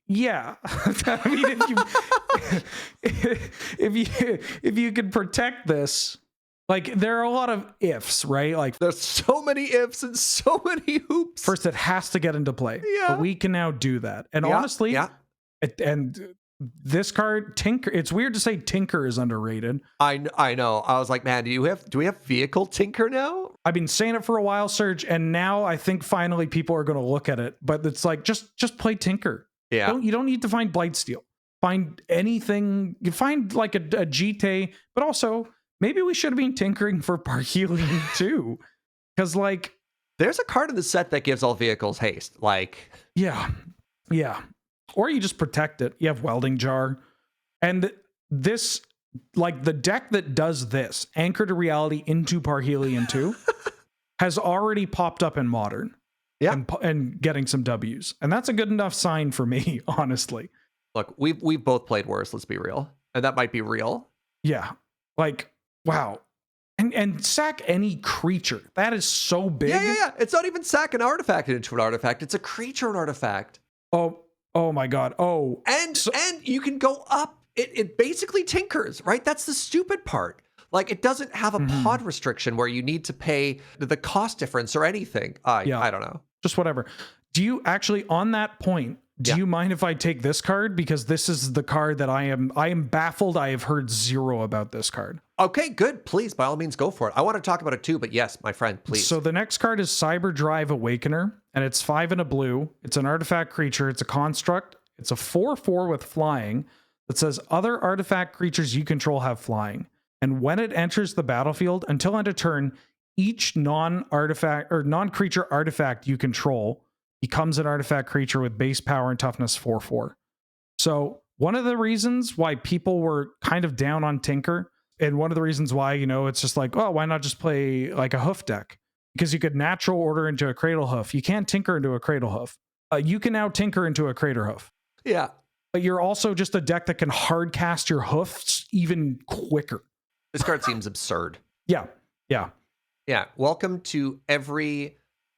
yeah. I mean, if you could protect this, like there are a lot of ifs, right? Like There's so many ifs and so many hoops. first, it has to get into play. Yeah. But we can now do that. And honestly, yeah. And this card, Tinker, it's weird to say Tinker is underrated. I know. I was like, man, do we have vehicle Tinker now? I've been saying it for a while, Serge, and now I think finally people are going to look at it. But it's like just play Tinker. Yeah. You don't need to find Blightsteel. Find anything. You find like a Jite, but also maybe we should have been tinkering for Parhelion too, because like there's a card in the set that gives all vehicles haste. Like yeah. Or you just protect it. You have Welding Jar. And this, like the deck that does this, Anchor to Reality into Parhelion 2, has already popped up in Modern. Yeah. And getting some W's. And that's a good enough sign for me, honestly. Look, we've both played worse, let's be real. And that might be real. Yeah. Like, wow. And sack any creature. That is so big. Yeah. It's not even sack an artifact into an artifact. It's a creature an artifact. Oh my god. Oh. And you can go up. It basically tinkers, right? That's the stupid part. Like, it doesn't have a pod restriction where you need to pay the cost difference or anything. I don't know. Just whatever. Do you actually, on that point, do you mind if I take this card? Because this is the card that I am baffled. I have heard zero about this card. Okay, good. Please, by all means, go for it. I want to talk about it too, but yes, my friend, please. So the next card is Cyber Drive Awakener, and it's 5 and a blue. It's an artifact creature. It's a construct. It's a 4/4 with flying that says other artifact creatures you control have flying. And when it enters the battlefield, until end of turn, each non-artifact or non-creature artifact you control becomes an artifact creature with base power and toughness 4/4. So one of the reasons why people were kind of down on Tinker, and one of the reasons why, it's just like, oh, why not just play like a hoof deck? Because you could natural order into a cradle hoof. You can't tinker into a cradle hoof. You can now tinker into a crater hoof. Yeah. But you're also just a deck that can hard cast your hoofs even quicker. This card seems absurd. Yeah. Welcome to every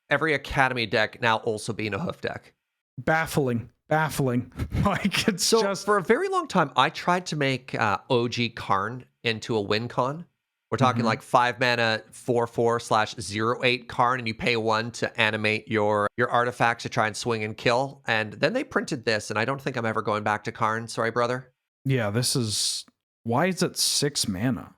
Academy deck now also being a hoof deck. Baffling. Like, it's so just... For a very long time, I tried to make OG Karn into a win con. We're talking like 5 mana 4/4/08 Karn, and you pay 1 to animate your artifacts to try and swing and kill. And then they printed this, and I don't think I'm ever going back to Karn. Sorry, brother. Yeah, this is... Why is it 6 mana?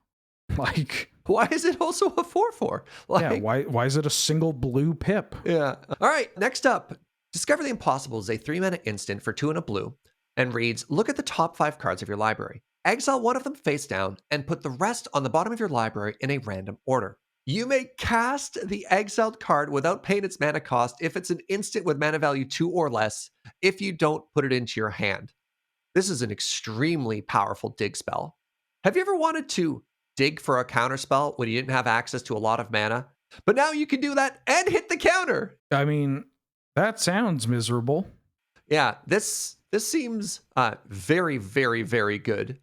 Like... Why is it also a 4/4? Like, why is it a single blue pip? Yeah. All right, next up. Discover the Impossible is a 3 mana instant for 2 and a blue, and reads, look at the top 5 cards of your library. Exile one of them face down, and put the rest on the bottom of your library in a random order. You may cast the exiled card without paying its mana cost if it's an instant with mana value 2 or less, if you don't put it into your hand. This is an extremely powerful dig spell. Have you ever wanted to dig for a counter spell when you didn't have access to a lot of mana? But now you can do that and hit the counter. I mean, that sounds miserable. Yeah, this seems very, very, very good.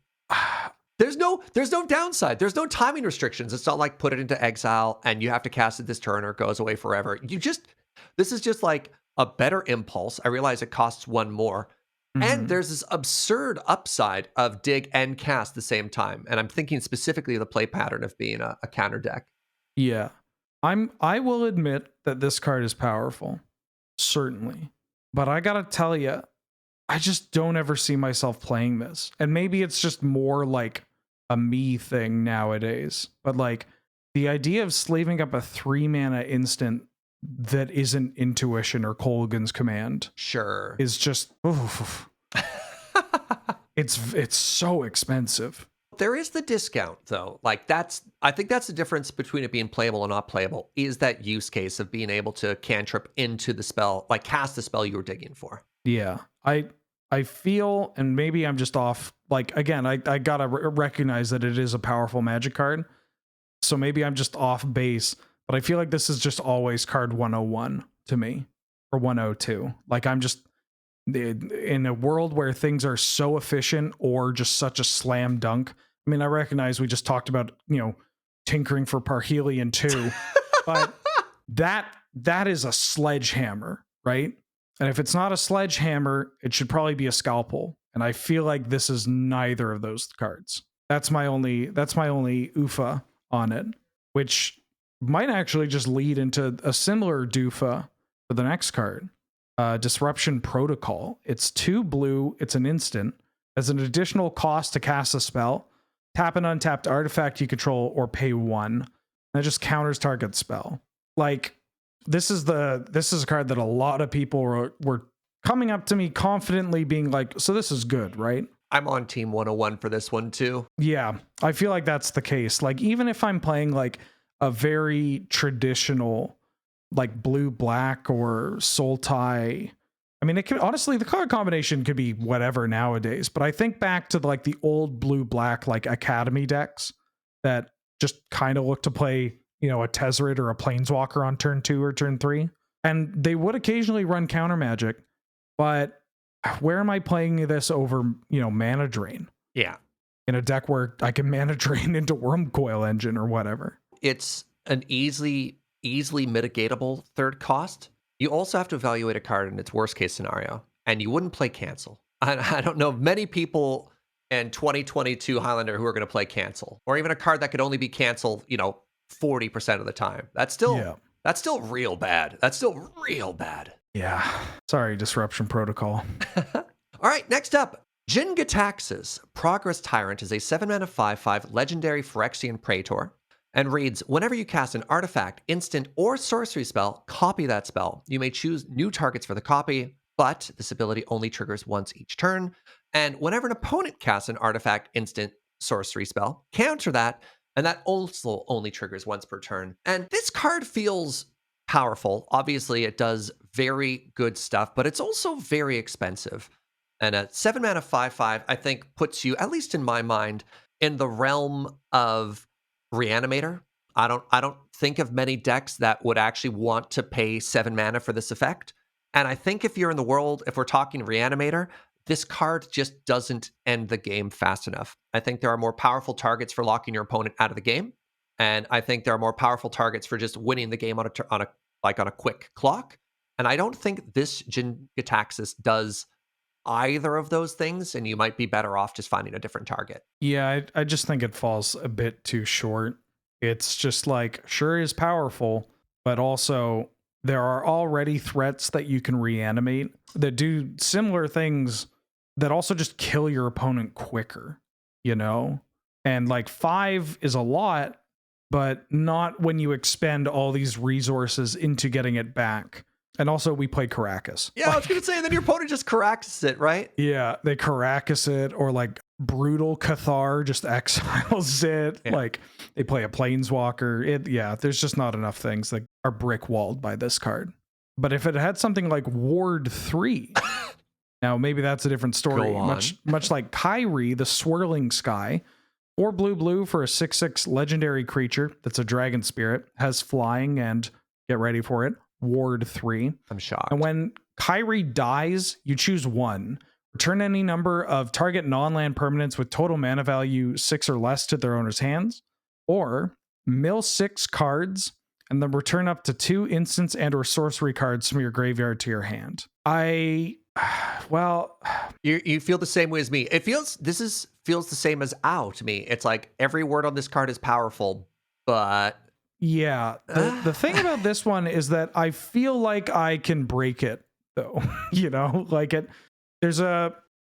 There's no downside. There's no timing restrictions. It's not like put it into exile and you have to cast it this turn or it goes away forever. This is just like a better impulse. I realize it costs 1 more. And there's this absurd upside of dig and cast the same time. And I'm thinking specifically of the play pattern of being a counter deck. Yeah. I will admit that this card is powerful. Certainly. But I gotta tell you, I just don't ever see myself playing this. And maybe it's just more like a me thing nowadays. But like the idea of slaving up a 3 mana instant that isn't Intuition or Kolaghan's Command is just oof. It's so expensive. There is the discount though. Like I think that's the difference between it being playable and not playable, is that use case of being able to cantrip into the spell, like cast the spell you were digging for. Yeah. I feel, and maybe I'm just off, like, again, I gotta recognize that it is a powerful Magic card. So maybe I'm just off base, but I feel like this is just always card 101 to me, or 102. Like, I'm just, in a world where things are so efficient or just such a slam dunk. I mean, I recognize we just talked about, tinkering for Parhelion too, but that is a sledgehammer, right? And if it's not a sledgehammer, it should probably be a scalpel. And I feel like this is neither of those cards. That's my only oofa on it, which might actually just lead into a similar doofa for the next card. Disruption Protocol. It's 2 blue. It's an instant. As an additional cost to cast a spell, tap an untapped artifact you control or pay 1. That just counters target spell. Like, this is a card that a lot of people were coming up to me confidently being like, so this is good, right? I'm on team 101 for this one too. Yeah, I feel like that's the case. Like, even if I'm playing like a very traditional, like blue-black or Sultai, I mean, it could honestly, the color combination could be whatever nowadays, but I think back to like the old blue-black, like Academy decks that just kind of look to play, a Tezzeret or a Planeswalker on turn 2 or turn 3. And they would occasionally run counter magic, but where am I playing this over, mana drain? Yeah. In a deck where I can mana drain into Wormcoil Engine or whatever. it's an easily mitigatable third cost. You also have to evaluate a card in its worst case scenario, and you wouldn't play cancel. I don't know of many people in 2022 Highlander who are going to play cancel, or even a card that could only be canceled, 40% of the time. Yeah. That's still real bad. That's still real bad. Yeah. Sorry, Disruption Protocol. All right, next up, Jin-Gitaxias. Progress Tyrant is a 7-mana 5/5 legendary Phyrexian Praetor and reads, whenever you cast an artifact, instant, or sorcery spell, copy that spell. You may choose new targets for the copy, but this ability only triggers once each turn. And whenever an opponent casts an artifact, instant, sorcery spell, counter that, and that also only triggers once per turn. And this card feels powerful. Obviously, it does very good stuff, but it's also very expensive. And a 7-mana 5/5, I think, puts you, at least in my mind, in the realm of Reanimator. I don't think of many decks that would actually want to pay 7 mana for this effect. And I think if you're in the world, if we're talking Reanimator, this card just doesn't end the game fast enough. I think there are more powerful targets for locking your opponent out of the game, and I think there are more powerful targets for just winning the game on a quick clock. And I don't think this Jin-Gitaxias does either of those things, and you might be better off just finding a different target. Yeah, I just think it falls a bit too short. It's just like, sure is powerful, but also there are already threats that you can reanimate that do similar things that also just kill your opponent quicker, you know? And like 5 is a lot, but not when you expend all these resources into getting it back. And also, we play Caracas. Yeah, I was going to say, then your opponent just Caracas it, right? Yeah, they Caracas it, or like Brutal Cathar just exiles it. Yeah. Like they play a Planeswalker. There's just not enough things that are brick walled by this card. But if it had something like Ward 3, now maybe that's a different story. Go on. Much like Kyrie, the Swirling Sky, or blue for a 6/6 legendary creature that's a dragon spirit, has flying, and get ready for it, Ward 3. I'm shocked. And when Kyrie dies, you choose 1. Return any number of target non-land permanents with total mana value 6 or less to their owner's hands, or mill 6 cards and then return up to 2 instants and or sorcery cards from your graveyard to your hand. You feel the same way as me. Feels the same as Ow to me. It's like every word on this card is powerful, but yeah, the thing about this one is that I feel like I can break it though.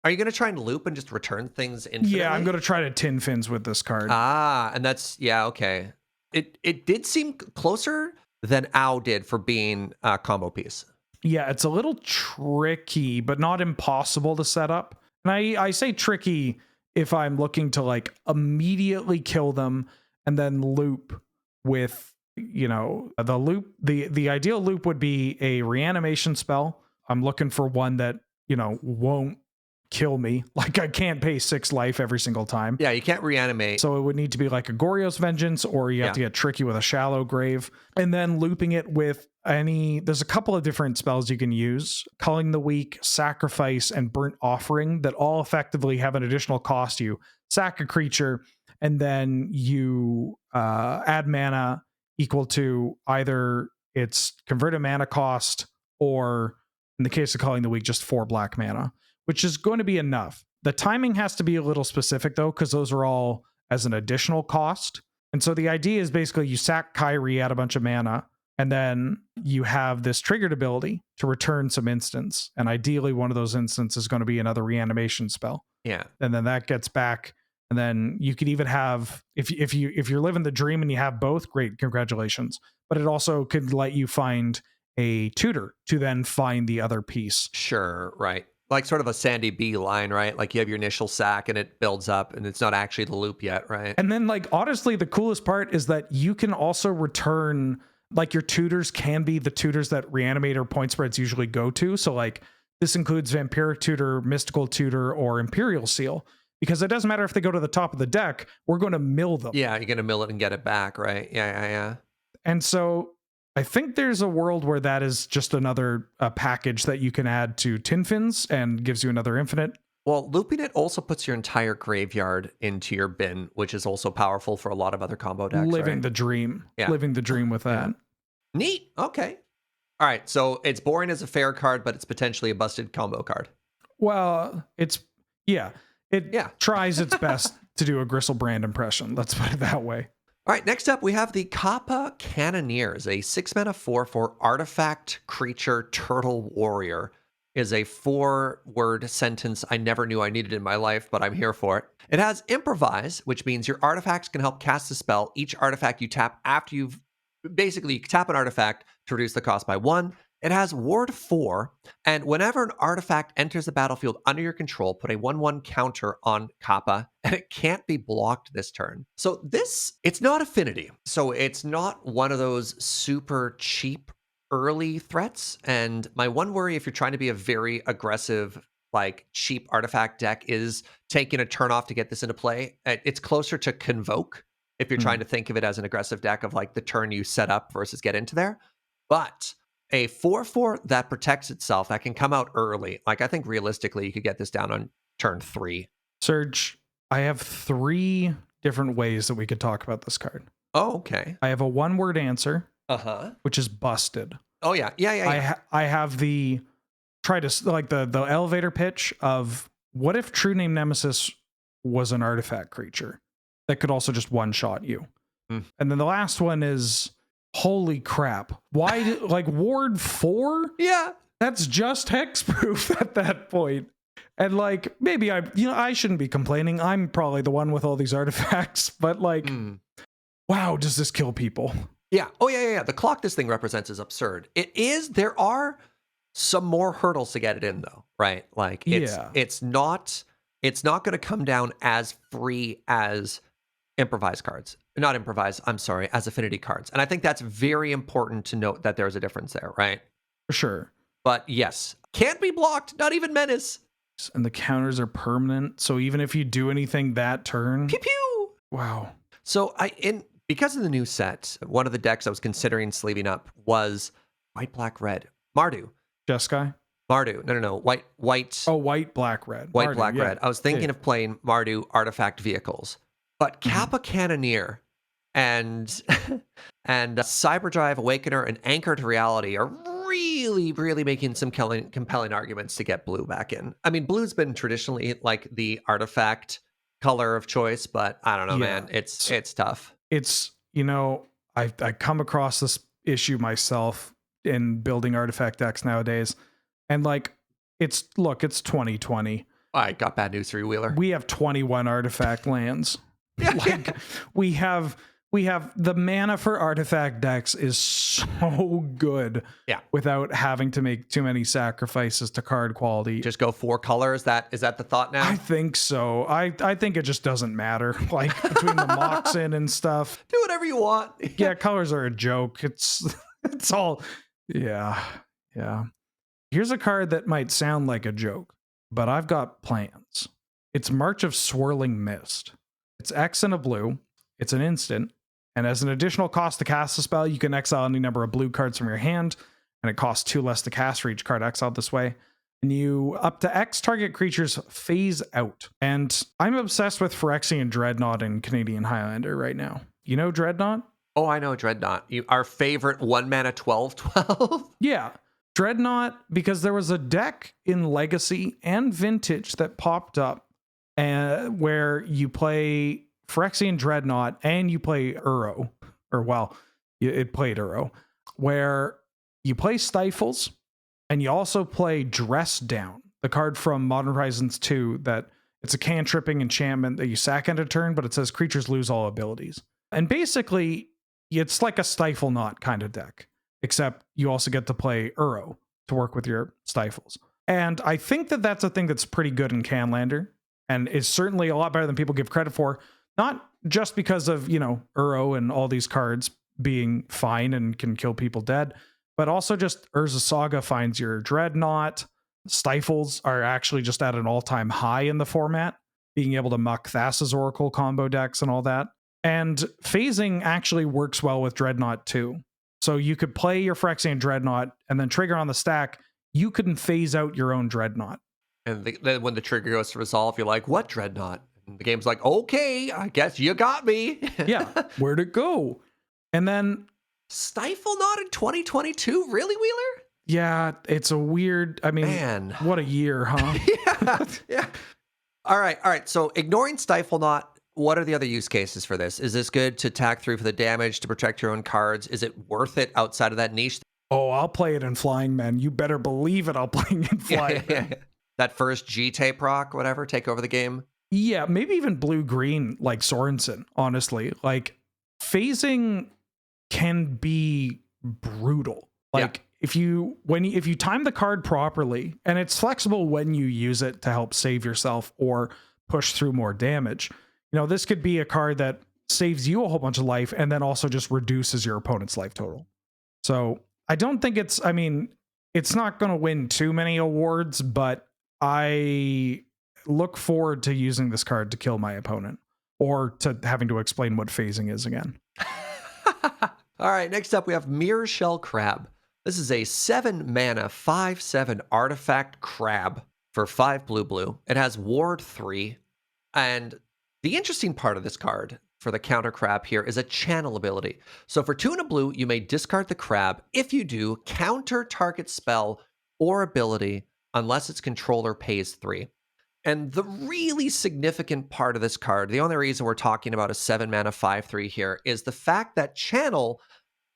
Are you going to try and loop and just return things infinitely? Yeah, I'm going to try to tin fins with this card. And that's, okay. It did seem closer than Ow did for being a combo piece. Yeah, it's a little tricky, but not impossible to set up. And I say tricky if I'm looking to like immediately kill them and then loop with, the loop. The ideal loop would be a reanimation spell. I'm looking for one that, won't kill me. Like I can't pay 6 life every single time. Yeah, you can't reanimate. So it would need to be like a Goryo's Vengeance, or you have to get tricky with a Shallow Grave, and then looping it with there's a couple of different spells you can use: Culling the Weak, Sacrifice, and Burnt Offering, that all effectively have an additional cost. You sack a creature, and then you add mana equal to either its converted mana cost, or in the case of Culling the Weak, just 4 black mana, which is going to be enough. The timing has to be a little specific though, because those are all as an additional cost. And so the idea is basically you sack Kyrie, add a bunch of mana, and then you have this triggered ability to return some instants. And ideally one of those instants is going to be another reanimation spell. Yeah. And then that gets back. And then you could even have, if you're living the dream and you have both, great, congratulations. But it also could let you find a tutor to then find the other piece. Sure, right. Like sort of a Sandy B line, right? Like you have your initial sack and it builds up and it's not actually the loop yet, right? And then like, honestly, the coolest part is that you can also return, like your tutors can be the tutors that Reanimator point spreads usually go to. So like this includes Vampiric Tutor, Mystical Tutor, or Imperial Seal, because it doesn't matter if they go to the top of the deck, we're going to mill them. Yeah, you're going to mill it and get it back, right? Yeah. And so I think there's a world where that is just another package that you can add to Tin Fins and gives you another infinite. Well, looping it also puts your entire graveyard into your bin, which is also powerful for a lot of other combo decks, Living right? the dream. Yeah. Living the dream with Yeah. that. Neat. Okay. All right. So it's boring as a fair card, but it's potentially a busted combo card. Well, yeah. It Yeah. tries its best to do a Gristlebrand impression. Let's put it that way. All right, next up we have the Kappa Cannoneers, a 6-mana 4/4 artifact creature turtle warrior. Is a 4-word sentence I never knew I needed in my life, but I'm here for it. It has improvise, which means your artifacts can help cast a spell. Each artifact you tap after you've basically you tap an artifact to reduce the cost by 1. It has ward 4, and whenever an artifact enters the battlefield under your control, put a 1/1 counter on Kappa, and it can't be blocked this turn. So it's not affinity. So it's not one of those super cheap early threats. And my one worry, if you're trying to be a very aggressive, like cheap artifact deck, is taking a turn off to get this into play. It's closer to Convoke if you're trying to think of it as an aggressive deck of like the turn you set up versus get into there. But a 4/4 that protects itself, that can come out early. Like I think realistically, you could get this down on turn 3. Serge, I have 3 different ways that we could talk about this card. Oh, okay. I have a 1-word answer, Uh-huh. which is busted. Oh yeah. Yeah. I have the the elevator pitch of what if True Name Nemesis was an artifact creature that could also just one-shot you. And then the last one is, holy crap. Why like ward 4? Yeah. That's just hexproof at that point. And like maybe I shouldn't be complaining. I'm probably the one with all these artifacts, but like wow, does this kill people? Yeah. Oh yeah. The clock this thing represents is absurd. It is. There are some more hurdles to get it in though, right? Like it's not going to come down as free as improvise cards. Not improvise, I'm sorry, as affinity cards. And I think that's very important to note that there's a difference there, right? For sure. But yes, can't be blocked, not even menace. And the counters are permanent, so even if you do anything that turn, pew pew. Wow. So because of the new set, one of the decks I was considering sleeving up was white, black, red. Mardu. Jeskai? Mardu. No. White. Oh, white, black, red. White, Mardu, black, yeah. red. I was thinking of playing Mardu artifact vehicles. But Kappa Cannoneer and Cyberdrive Awakener and Anchor to Reality are really, really making some compelling arguments to get blue back in. I mean, blue's been traditionally like the artifact color of choice, but I don't know, man. It's tough. It's, I come across this issue myself in building artifact decks nowadays. And like, it's 2020. I got bad news for you, Wheeler. We have 21 artifact lands. Like we have the mana for artifact decks is so good without having to make too many sacrifices to card quality. Just go 4 colors. Is that the thought now? I think so. I think it just doesn't matter. Like between the Moxin and stuff. Do whatever you want. Yeah, colors are a joke. It's all yeah. Here's a card that might sound like a joke, but I've got plans. It's March of Swirling Mist. It's X and a blue. It's an instant. And as an additional cost to cast a spell, you can exile any number of blue cards from your hand. And it costs 2 less to cast for each card exiled this way. And you, up to X target creatures, phase out. And I'm obsessed with Phyrexian Dreadnought in Canadian Highlander right now. You know Dreadnought? Oh, I know Dreadnought. Our favorite 1-mana 12/12. Yeah. Dreadnought, because there was a deck in Legacy and Vintage that popped up where you play Phyrexian Dreadnought and you play Uro, it played Uro, where you play Stifles and you also play Dress Down, the card from Modern Horizons 2 that it's a cantripping enchantment that you sack end a turn, but it says creatures lose all abilities. And basically, it's like a Stifle Knot kind of deck, except you also get to play Uro to work with your Stifles. And I think that that's a thing that's pretty good in Canlander, and is certainly a lot better than people give credit for. Not just because of, Uro and all these cards being fine and can kill people dead, but also just Urza Saga finds your Dreadnought. Stifles are actually just at an all-time high in the format, being able to muck Thassa's Oracle combo decks and all that. And phasing actually works well with Dreadnought too. So you could play your Phyrexian Dreadnought and then trigger on the stack. You couldn't phase out your own Dreadnought. And then when the trigger goes to resolve, you're like, "What dreadnought?" And the game's like, "Okay, I guess you got me." Yeah, where'd it go? And then Stifle Knot in 2022, really, Wheeler? yeah, it's a weird. I mean, Man, what a year, huh? yeah, yeah. All right, all right. So ignoring Stifle Knot, what are the other use cases for this? Is this good to tack through for the damage to protect your own cards? Is it worth it outside of that niche? Oh, I'll play it in Flying Men. You better believe it. I'll play it in Flying Men. That first G tape rock, whatever, take over the game. Yeah, maybe even blue green like Sorensen. Honestly, like phasing can be brutal. Like if you time the card properly and it's flexible when you use it to help save yourself or push through more damage. You know, this could be a card that saves you a whole bunch of life and then also just reduces your opponent's life total. So I don't think it's not going to win too many awards, but I look forward to using this card to kill my opponent or to having to explain what phasing is again. All right, next up we have Mirror Shell Crab. This is a 7 mana 5/7 artifact crab for 5 blue. It has Ward 3. And the interesting part of this card for the counter crab here is a channel ability. So for 2 and a blue, you may discard the crab. If you do, counter target spell or ability unless its controller pays 3. And the really significant part of this card, the only reason we're talking about a 7 mana 5/3 here, is the fact that channel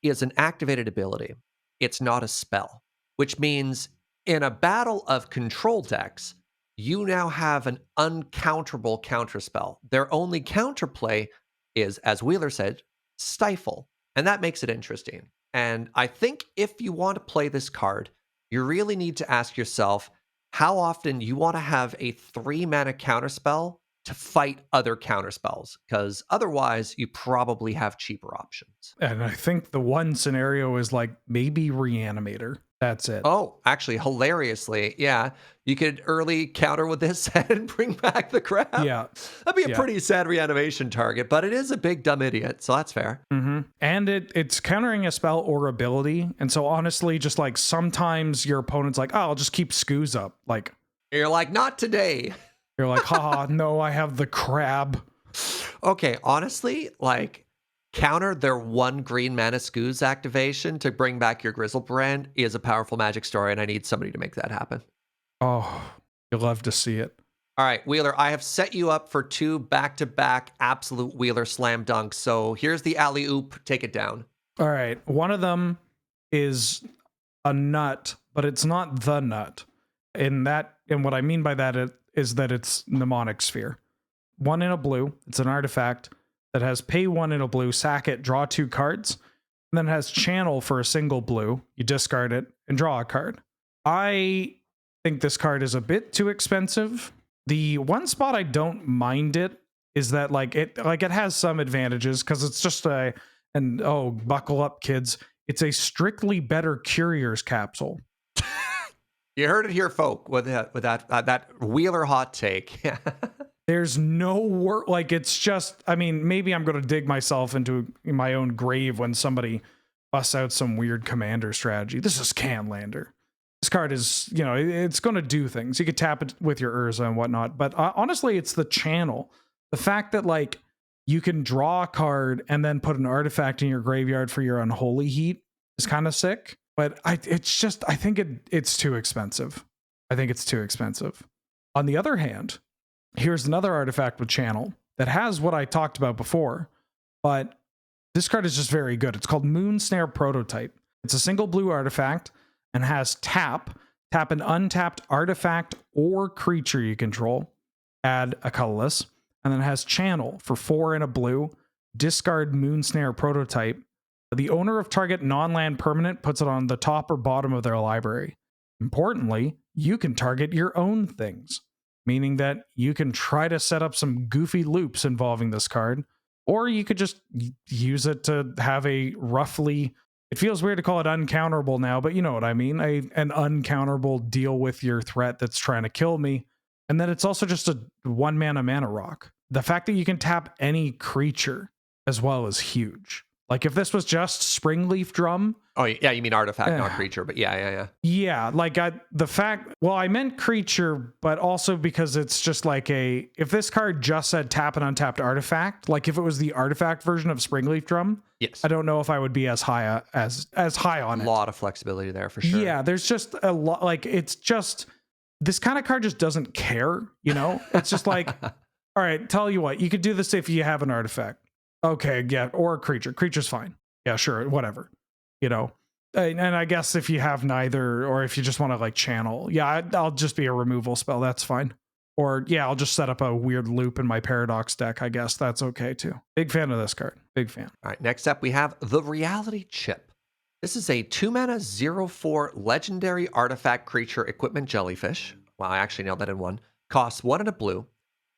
is an activated ability. It's not a spell, which means in a battle of control decks, you now have an uncounterable counterspell. Their only counterplay is, as Wheeler said, stifle. And that makes it interesting. And I think if you want to play this card, you really need to ask yourself how often you want to have a 3 mana counterspell to fight other counterspells, because otherwise you probably have cheaper options. And I think the one scenario is like maybe Reanimator. That's it. Oh, actually, hilariously, yeah, you could early counter with this and bring back the crab. Yeah. That'd be a pretty sad reanimation target, but it is a big dumb idiot, so that's fair. Mm-hmm. And it's countering a spell or ability. And so honestly, just like sometimes your opponent's like, oh, I'll just keep Scoos up. Like, you're like, not today. You're like, haha, no, I have the crab. Okay, honestly, like, counter their 1 green mana Scoos activation to bring back your Grizzlebrand is a powerful Magic story, and I need somebody to make that happen. Oh, you'll love to see it. All right, Wheeler, I have set you up for 2 back-to-back absolute Wheeler slam dunks, so here's the alley-oop. Take it down. All right, one of them is a nut, but it's not the nut. And what I mean by that is that it's Mnemonic Sphere. 1 in a blue. It's an artifact that has pay 1 in a blue, sack it, draw 2 cards, and then it has channel for a single blue. You discard it and draw a card. I think this card is a bit too expensive. The one spot I don't mind it is that it has some advantages because it's just buckle up, kids. It's a strictly better Courier's capsule. You heard it here, folk, with that Wheeler hot take. There's no work. Like, it's just, I mean, maybe I'm going to dig myself into my own grave when somebody busts out some weird commander strategy. This is Canlander. This card is, it's going to do things. You could tap it with your Urza and whatnot. But honestly, it's the channel. The fact that, you can draw a card and then put an artifact in your graveyard for your Unholy Heat is kind of sick. But I think it's too expensive. I think it's too expensive. On the other hand, here's another artifact with channel that has what I talked about before, but this card is just very good. It's called Moonsnare Prototype. It's a single blue artifact and has tap an untapped artifact or creature you control, add a colorless, and then it has channel for 4 in a blue, discard Moonsnare Prototype. The owner of target non-land permanent puts it on the top or bottom of their library. Importantly, you can target your own things, meaning that you can try to set up some goofy loops involving this card, or you could just use it to have a roughly, it feels weird to call it uncounterable now, but you know what I mean, an uncounterable deal with your threat that's trying to kill me. And then it's also just a 1 mana rock. The fact that you can tap any creature as well is huge. Like, if this was just Springleaf Drum, Oh, yeah, you mean artifact, not creature, but yeah. Yeah, like I meant creature, but also because it's just like if this card just said tap an untapped artifact, like if it was the artifact version of Springleaf Drum, Yes. I don't know if I would be as high on it. A lot of flexibility there for sure. Yeah, there's just a lot, like it's just this kind of card just doesn't care, you know? It's just like, all right, tell you what, you could do this if you have an artifact. Okay, yeah, or a creature. Creature's fine. Yeah, sure, whatever. You know? And I guess if you have neither, or if you just want to like channel, yeah, I'll just be a removal spell. That's fine. Or yeah, I'll just set up a weird loop in my Paradox deck. I guess that's okay too. Big fan of this card. Big fan. All right, next up we have the Reality Chip. This is a 2-mana 0/4 legendary artifact creature equipment jellyfish. Well, I actually nailed that in one. Costs 1 and a blue,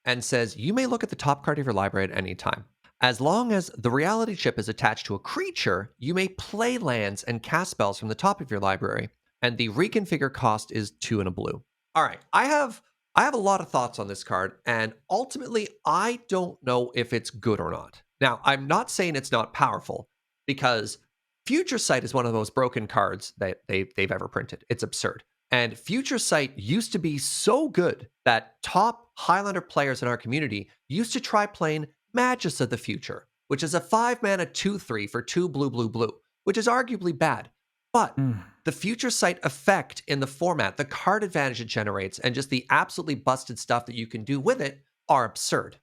and says you may look at the top card of your library at any time. As long as the Reality Chip is attached to a creature, you may play lands and cast spells from the top of your library, and the reconfigure cost is 2 and a blue. All right, I have a lot of thoughts on this card, and ultimately, I don't know if it's good or not. Now, I'm not saying it's not powerful, because Future Sight is one of the most broken cards that they've ever printed. It's absurd. And Future Sight used to be so good that top Highlander players in our community used to try playing Magus of the Future, which is a 5-mana 2/3 for 2 blue, which is arguably bad. But the Future Sight effect in the format, the card advantage it generates, and just the absolutely busted stuff that you can do with it are absurd.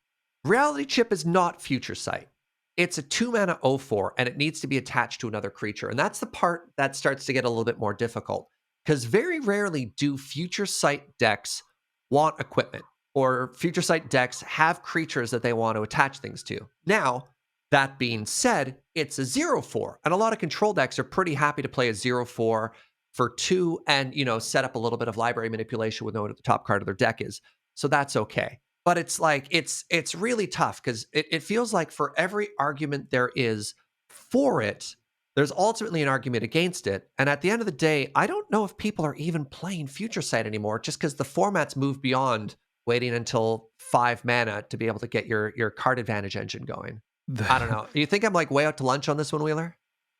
Reality Chip is not Future Sight. It's a 2-mana 0/4, and it needs to be attached to another creature. And that's the part that starts to get a little bit more difficult, because very rarely do Future Sight decks want equipment, or Future Sight decks have creatures that they want to attach things to. Now, that being said, it's a 0/4, and a lot of control decks are pretty happy to play a 0/4 for 2 and, set up a little bit of library manipulation with knowing what the top card of their deck is. So that's okay. But it's like, it's really tough, because it feels like for every argument there is for it, there's ultimately an argument against it. And at the end of the day, I don't know if people are even playing Future Sight anymore, just because the format's moved beyond waiting until 5 mana to be able to get your card advantage engine going. I don't know. Do you think I'm like way out to lunch on this one, Wheeler?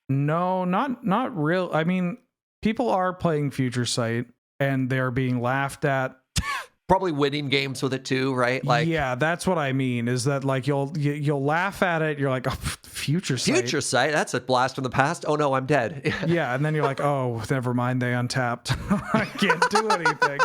No, not real. I mean, people are playing Future Sight and they're being laughed at. Probably winning games with it too, right? Like, yeah, that's what I mean. Is that like you'll laugh at it? You're like, oh, Future Sight. Future Sight, that's a blast from the past. Oh no, I'm dead. Yeah, and then you're like, oh, never mind. They untapped. I can't do anything.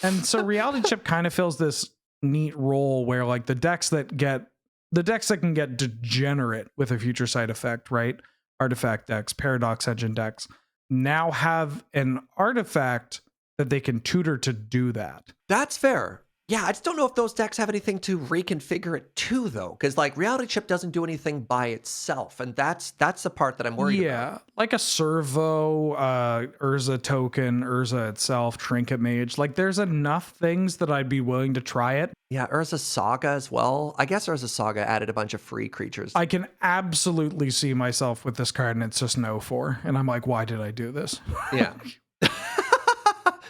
And so Reality Chip kind of fills this neat role where like the decks that can get degenerate with a Future Sight effect, right? Artifact decks, Paradox Engine decks, now have an artifact that they can tutor to do that. That's fair. Yeah, I just don't know if those decks have anything to reconfigure it to, though, because like Reality Chip doesn't do anything by itself, and that's the part that I'm worried about. Yeah, like a Servo, Urza token, Urza itself, Trinket Mage. Like, there's enough things that I'd be willing to try it. Yeah, Urza Saga as well. I guess Urza Saga added a bunch of free creatures. I can absolutely see myself with this card, and it's just no 4, and I'm like, why did I do this? Yeah.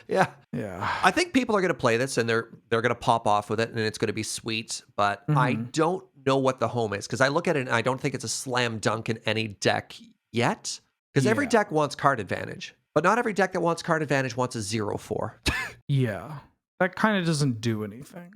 Yeah. Yeah. I think people are going to play this and they're going to pop off with it and it's going to be sweet, but I don't know what the home is, because I look at it and I don't think it's a slam dunk in any deck yet, because every deck wants card advantage, but not every deck that wants card advantage wants a 0/4. Yeah. That kind of doesn't do anything.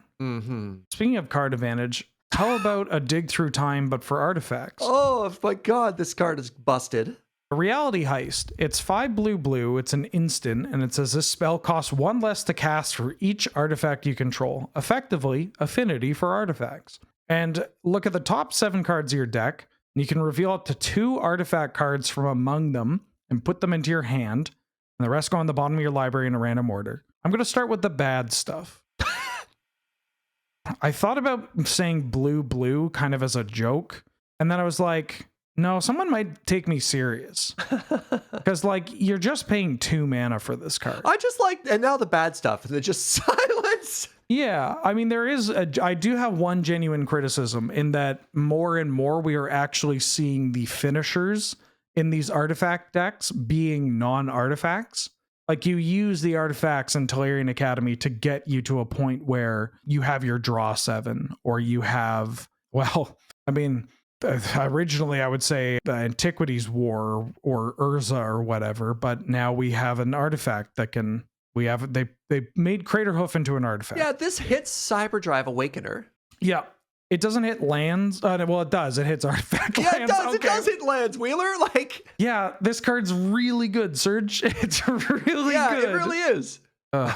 Speaking of card advantage, how about a Dig Through Time, but for artifacts? Oh my god, this card is busted. A Reality Heist. It's 5 blue, it's an instant, and it says this spell costs 1 less to cast for each artifact you control. Effectively, affinity for artifacts. And look at the top 7 cards of your deck, and you can reveal up to 2 artifact cards from among them and put them into your hand, and the rest go on the bottom of your library in a random order. I'm going to start with the bad stuff. I thought about saying blue kind of as a joke, and then I was like, no, someone might take me serious, because like you're just paying 2 mana for this card. I just like, and now the bad stuff, and then just silence. Yeah, I mean, I do have one genuine criticism in that more and more we are actually seeing the finishers in these artifact decks being non-artifacts. Like, you use the artifacts in Tolarian Academy to get you to a point where you have your draw 7, or you have, well, I mean, Originally, I would say the Antiquities War or Urza or whatever, but now we have an artifact that can. They made Craterhoof into an artifact. Yeah, this hits Cyberdrive Awakener. Yeah. It doesn't hit lands. Well, it does. It hits artifact lands. Yeah, it does. Okay. It does hit lands, Wheeler. Like, yeah, this card's really good, Serge. It's really good. Yeah, it really is. All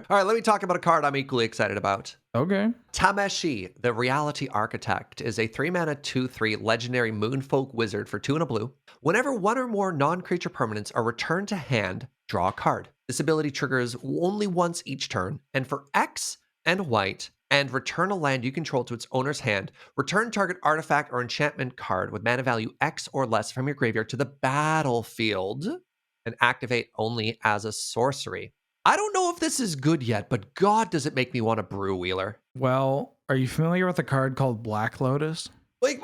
right, let me talk about a card I'm equally excited about. Okay. Tameshi, the Reality Architect, is a 3-mana 2/3 legendary Moonfolk wizard for 2 and a blue. Whenever one or more non-creature permanents are returned to hand, draw a card. This ability triggers only once each turn, and for X and white, and return a land you control to its owner's hand, return target artifact or enchantment card with mana value X or less from your graveyard to the battlefield, and activate only as a sorcery. I don't know if this is good yet, but God, does it make me want to brew, Wheeler. Well, are you familiar with a card called Black Lotus? Wait.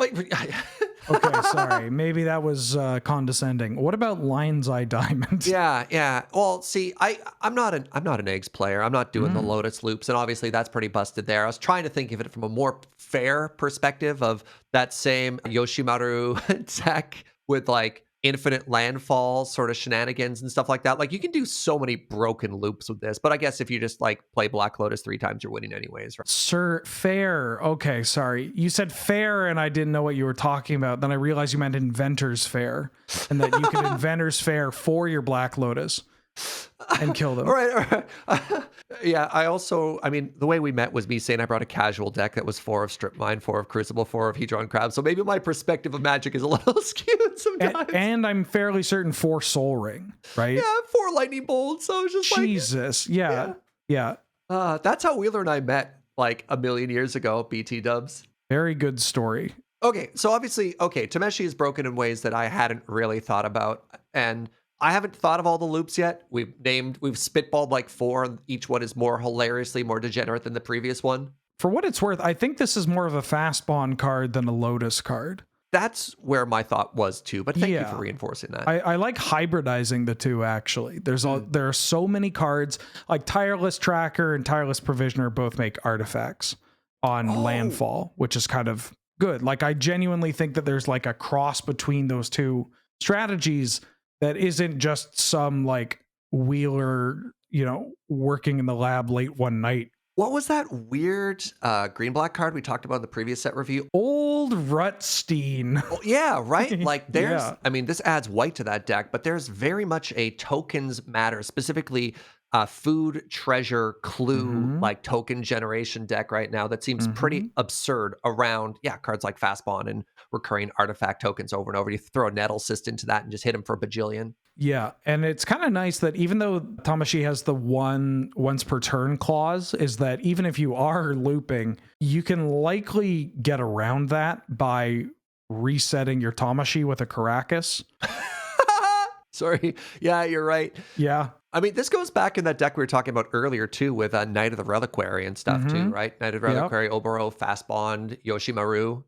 Okay, sorry. Maybe that was condescending. What about Lion's Eye Diamond? Yeah. Well, see, I'm not an eggs player. I'm not doing the Lotus loops, and obviously that's pretty busted there. I was trying to think of it from a more fair perspective of that same Yoshimaru deck with like infinite landfall sort of shenanigans and stuff like that. Like you can do so many broken loops with this, but I guess if you just like play Black Lotus 3 times, you're winning anyways, right? Sir, fair. Okay, sorry. You said fair and I didn't know what you were talking about. Then I realized you meant Inventor's Fair and that you could Inventor's Fair for your Black Lotus and kill them. All right. Yeah, I mean, the way we met was me saying I brought a casual deck that was 4 of Strip Mine, 4 of Crucible, 4 of Hedron Crab. So maybe my perspective of Magic is a little skewed sometimes. And I'm fairly certain 4 Soul Ring, right? Yeah, 4 Lightning Bolts. So I was just Jesus. like, Yeah. That's how Wheeler and I met like a million years ago, BT dubs. Very good story. Okay, so obviously, Tameshi is broken in ways that I hadn't really thought about. And I haven't thought of all the loops yet. We've spitballed like 4, and each one is more hilariously more degenerate than the previous one. For what it's worth, I think this is more of a fast bond card than a Lotus card. That's where my thought was too, but thank you for reinforcing that. I like hybridizing the two, actually. There are so many cards, like Tireless Tracker and Tireless Provisioner both make artifacts on landfall, which is kind of good. Like, I genuinely think that there's like a cross between those two strategies that isn't just some like Wheeler, working in the lab late one night. What was that weird green-black card we talked about in the previous set review? Old Rutstein. Oh, yeah, right? Like I mean, this adds white to that deck, but there's very much a tokens matter, specifically food, treasure, clue, like token generation deck right now that seems pretty absurd around, cards like Fastbond and recurring artifact tokens over and over. You throw a Nettle Cyst into that and just hit him for a bajillion. Yeah, and it's kind of nice that even though Tameshi has the once per turn clause, is that even if you are looping, you can likely get around that by resetting your Tameshi with a Caracas. Sorry. Yeah, you're right. Yeah. I mean, this goes back in that deck we were talking about earlier, too, with Knight of the Reliquary and stuff, too, right? Knight of the Reliquary, Oboro, Fastbond, Yoshimaru.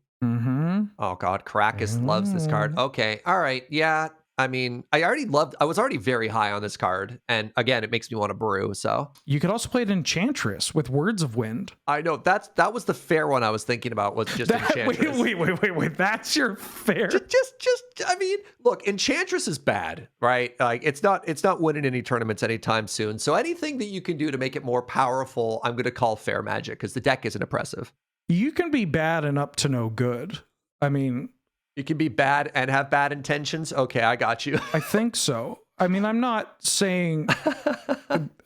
Oh, God. Caracas loves this card. Okay. All right. Yeah. I mean, I was already very high on this card. And again, it makes me want to brew, so. You could also play it Enchantress with Words of Wind. I know. That was the fair one I was thinking about, was just Enchantress. Wait. That's your fair? I mean, look, Enchantress is bad, right? Like, it's not winning any tournaments anytime soon. So anything that you can do to make it more powerful, I'm going to call fair magic, because the deck isn't oppressive. You can be bad and up to no good. I mean... You can be bad and have bad intentions? Okay, I got you. I think so. I mean, I'm not saying...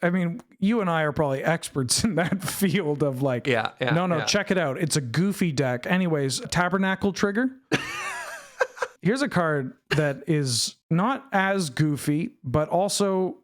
I mean, you and I are probably experts in that field of like... Check it out. It's a goofy deck. Anyways, Tabernacle Trigger. Here's a card that is not as goofy, but also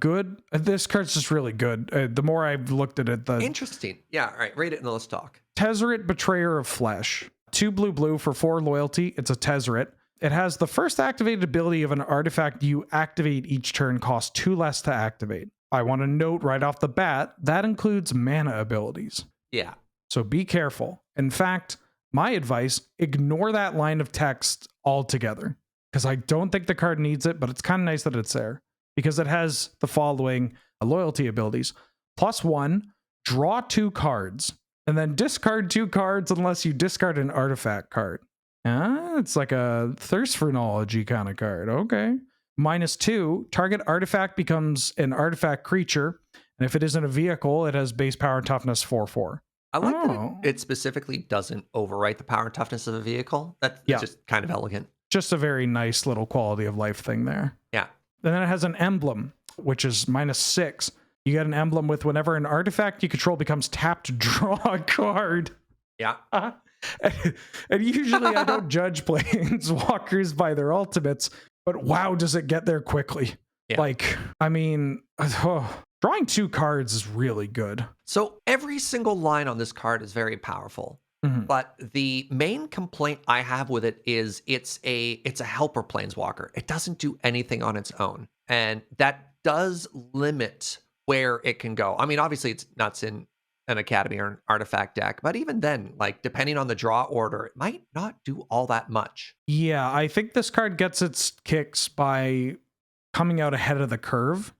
good. This card's just really good. The more I've looked at it, Interesting. Yeah, all right. Read it and let's talk. Tezzeret, Betrayer of Flesh. 2 blue for 4 loyalty. It's a Tezzeret. It has the first activated ability of an artifact you activate each turn costs 2 less to activate. I want to note right off the bat, that includes mana abilities. Yeah. So be careful. In fact, my advice, ignore that line of text altogether, because I don't think the card needs it, but it's kind of nice that it's there, because it has the following loyalty abilities. +1, draw 2 cards. And then discard 2 cards unless you discard an artifact card. It's like a thirst for knowledge kind of card. Okay. -2, target artifact becomes an artifact creature. And if it isn't a vehicle, it has base power and toughness 4/4. I like that Oh. it specifically doesn't overwrite the power and toughness of a vehicle. That's Yeah. just kind of elegant. Just a very nice little quality of life thing there. Yeah. And then it has an emblem, which is -6. You get an emblem with whenever an artifact you control becomes tapped, draw a card. Yeah. And usually I don't judge planeswalkers by their ultimates, but wow, does it get there quickly. Yeah. Like, I mean, drawing 2 cards is really good. So every single line on this card is very powerful. Mhm. But the main complaint I have with it is it's a helper planeswalker. It doesn't do anything on its own. And that does limit where it can go. I mean, obviously it's not in an academy or an artifact deck, but even then, like depending on the draw order, it might not do all that much. Yeah, I think this card gets its kicks by coming out ahead of the curve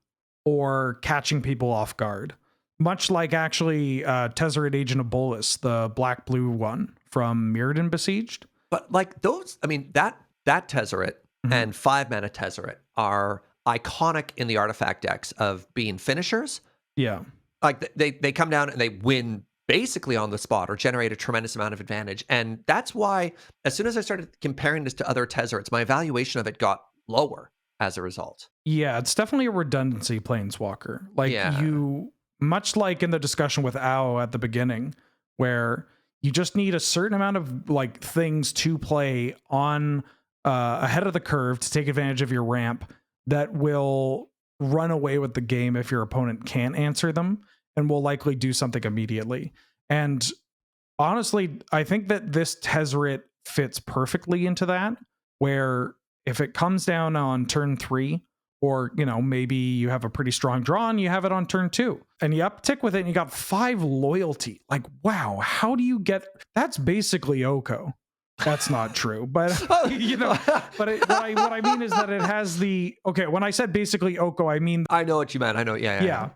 or catching people off guard. Much like actually Tezzeret Agent of Bolus, the black-blue one from Mirrodin Besieged. But like those, I mean, that Tezzeret and 5-mana Tezzeret are iconic in the artifact decks of being finishers. Yeah. Like they come down and they win basically on the spot or generate a tremendous amount of advantage. And that's why as soon as I started comparing this to other Tezzerets, my evaluation of it got lower as a result. Yeah, it's definitely a redundancy planeswalker. Like Yeah. you, much like in the discussion with Ao at the beginning, where you just need a certain amount of like things to play on ahead of the curve to take advantage of your ramp that will run away with the game if your opponent can't answer them and will likely do something immediately. And honestly, I think that this Tezzeret fits perfectly into that, where if it comes down on turn 3, or, you know, maybe you have a pretty strong draw and you have it on turn 2 and you uptick with it and you got 5 loyalty. Like, wow, how do you get that's basically Oko. That's not true, but you know, but what I mean is that it has the okay. When I said basically Oko, I mean I know what you meant. I know. yeah.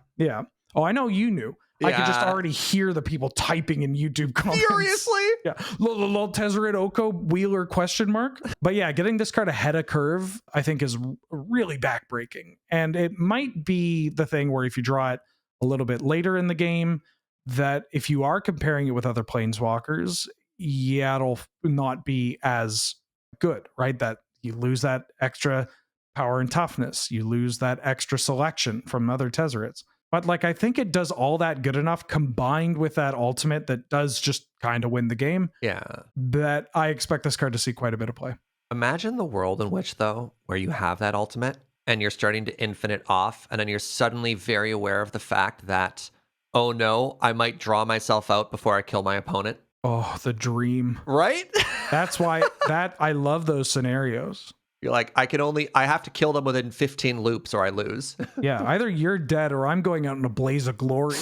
Oh, I know you knew. I could just Yeah. already hear the people typing in YouTube comments. Furiously. Yeah, lol Tezzeret Oko Wheeler question mark. But yeah, getting this card ahead of curve, I think, is really backbreaking, and it might be the thing where if you draw it a little bit later in the game, that if you are comparing it with other planeswalkers, yeah, it'll not be as good, right? That you lose that extra power and toughness, you lose that extra selection from other Tezzerets. But like, I think it does all that good enough combined with that ultimate that does just kind of win the game. Yeah. That I expect this card to see quite a bit of play. Imagine the world in which, though, where you have that ultimate and you're starting to infinite off, and then you're suddenly very aware of the fact that, oh no, I might draw myself out before I kill my opponent. Oh, the dream. Right? That's why I love those scenarios. You're like, I have to kill them within 15 loops or I lose. Yeah, either you're dead or I'm going out in a blaze of glory.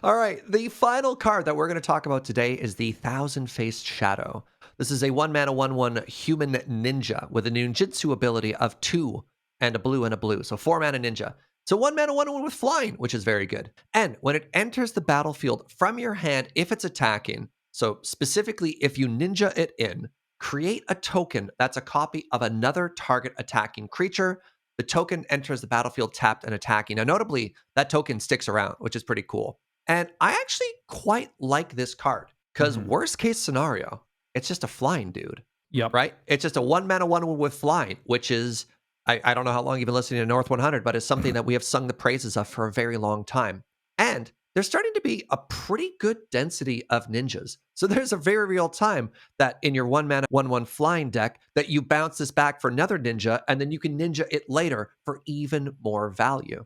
All right, the final card that we're going to talk about today is the Thousand-Faced Shadow. This is a 1-mana 1/1 human ninja with a ninjutsu ability of 2 and a blue and a blue. So 4-mana ninja. So 1-mana 1/1 with flying, which is very good. And when it enters the battlefield from your hand, if it's attacking, so specifically if you ninja it in, create a token that's a copy of another target attacking creature. The token enters the battlefield tapped and attacking. Now, notably, that token sticks around, which is pretty cool. And I actually quite like this card because worst case scenario, it's just a flying dude. Yep. Right? It's just a 1-mana 1/1 with flying, which is, I don't know how long you've been listening to North 100, but it's something that we have sung the praises of for a very long time. And there's starting to be a pretty good density of ninjas. So there's a very real time that in your 1-mana 1/1 flying deck that you bounce this back for another ninja, and then you can ninja it later for even more value.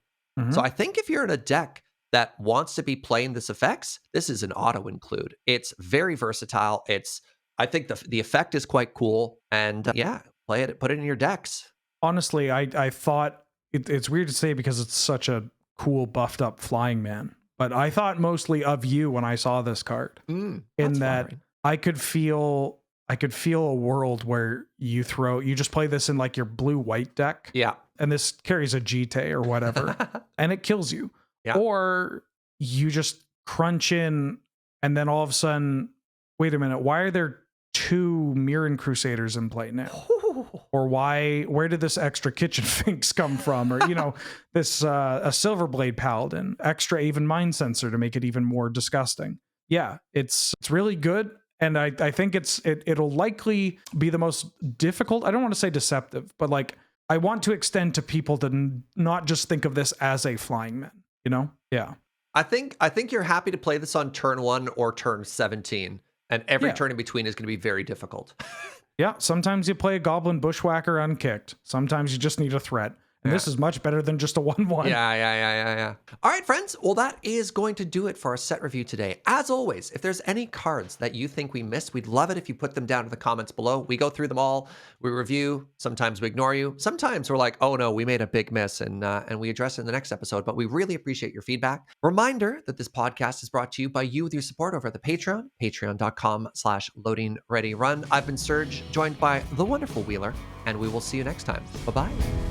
So I think if you're in a deck that wants to be playing this effects, this is an auto include. It's very versatile. I think the effect is quite cool, and yeah, play it, put it in your decks. Honestly, I thought it's weird to say because it's such a cool buffed up flying man, but I thought mostly of you when I saw this card. In that flattering. I could feel a world where you just play this in like your blue white deck. Yeah. And this carries a GT or whatever and it kills you. Yeah. Or you just crunch in and then all of a sudden, wait a minute, why are there 2 Mirren Crusaders in play now? Or where did this extra kitchen finks come from? Or, this a Silverblade Paladin, extra even mind sensor to make it even more disgusting. Yeah, it's really good. And I think it'll likely be the most difficult. I don't want to say deceptive, but like I want to extend to people to not just think of this as a flying man, Yeah. I think you're happy to play this on turn 1 or turn 17, and every turn in between is going to be very difficult. Yeah, sometimes you play a Goblin Bushwhacker unkicked. Sometimes you just need a threat. And this is much better than just a 1/1. Yeah. All right, friends. Well, that is going to do it for our set review today. As always, if there's any cards that you think we missed, we'd love it if you put them down in the comments below. We go through them all. We review. Sometimes we ignore you. Sometimes we're like, oh no, we made a big miss, and we address it in the next episode. But we really appreciate your feedback. Reminder that this podcast is brought to you by you with your support over at the Patreon, patreon.com/loadingreadyrun. I've been Serge, joined by the wonderful Wheeler, and we will see you next time. Bye-bye.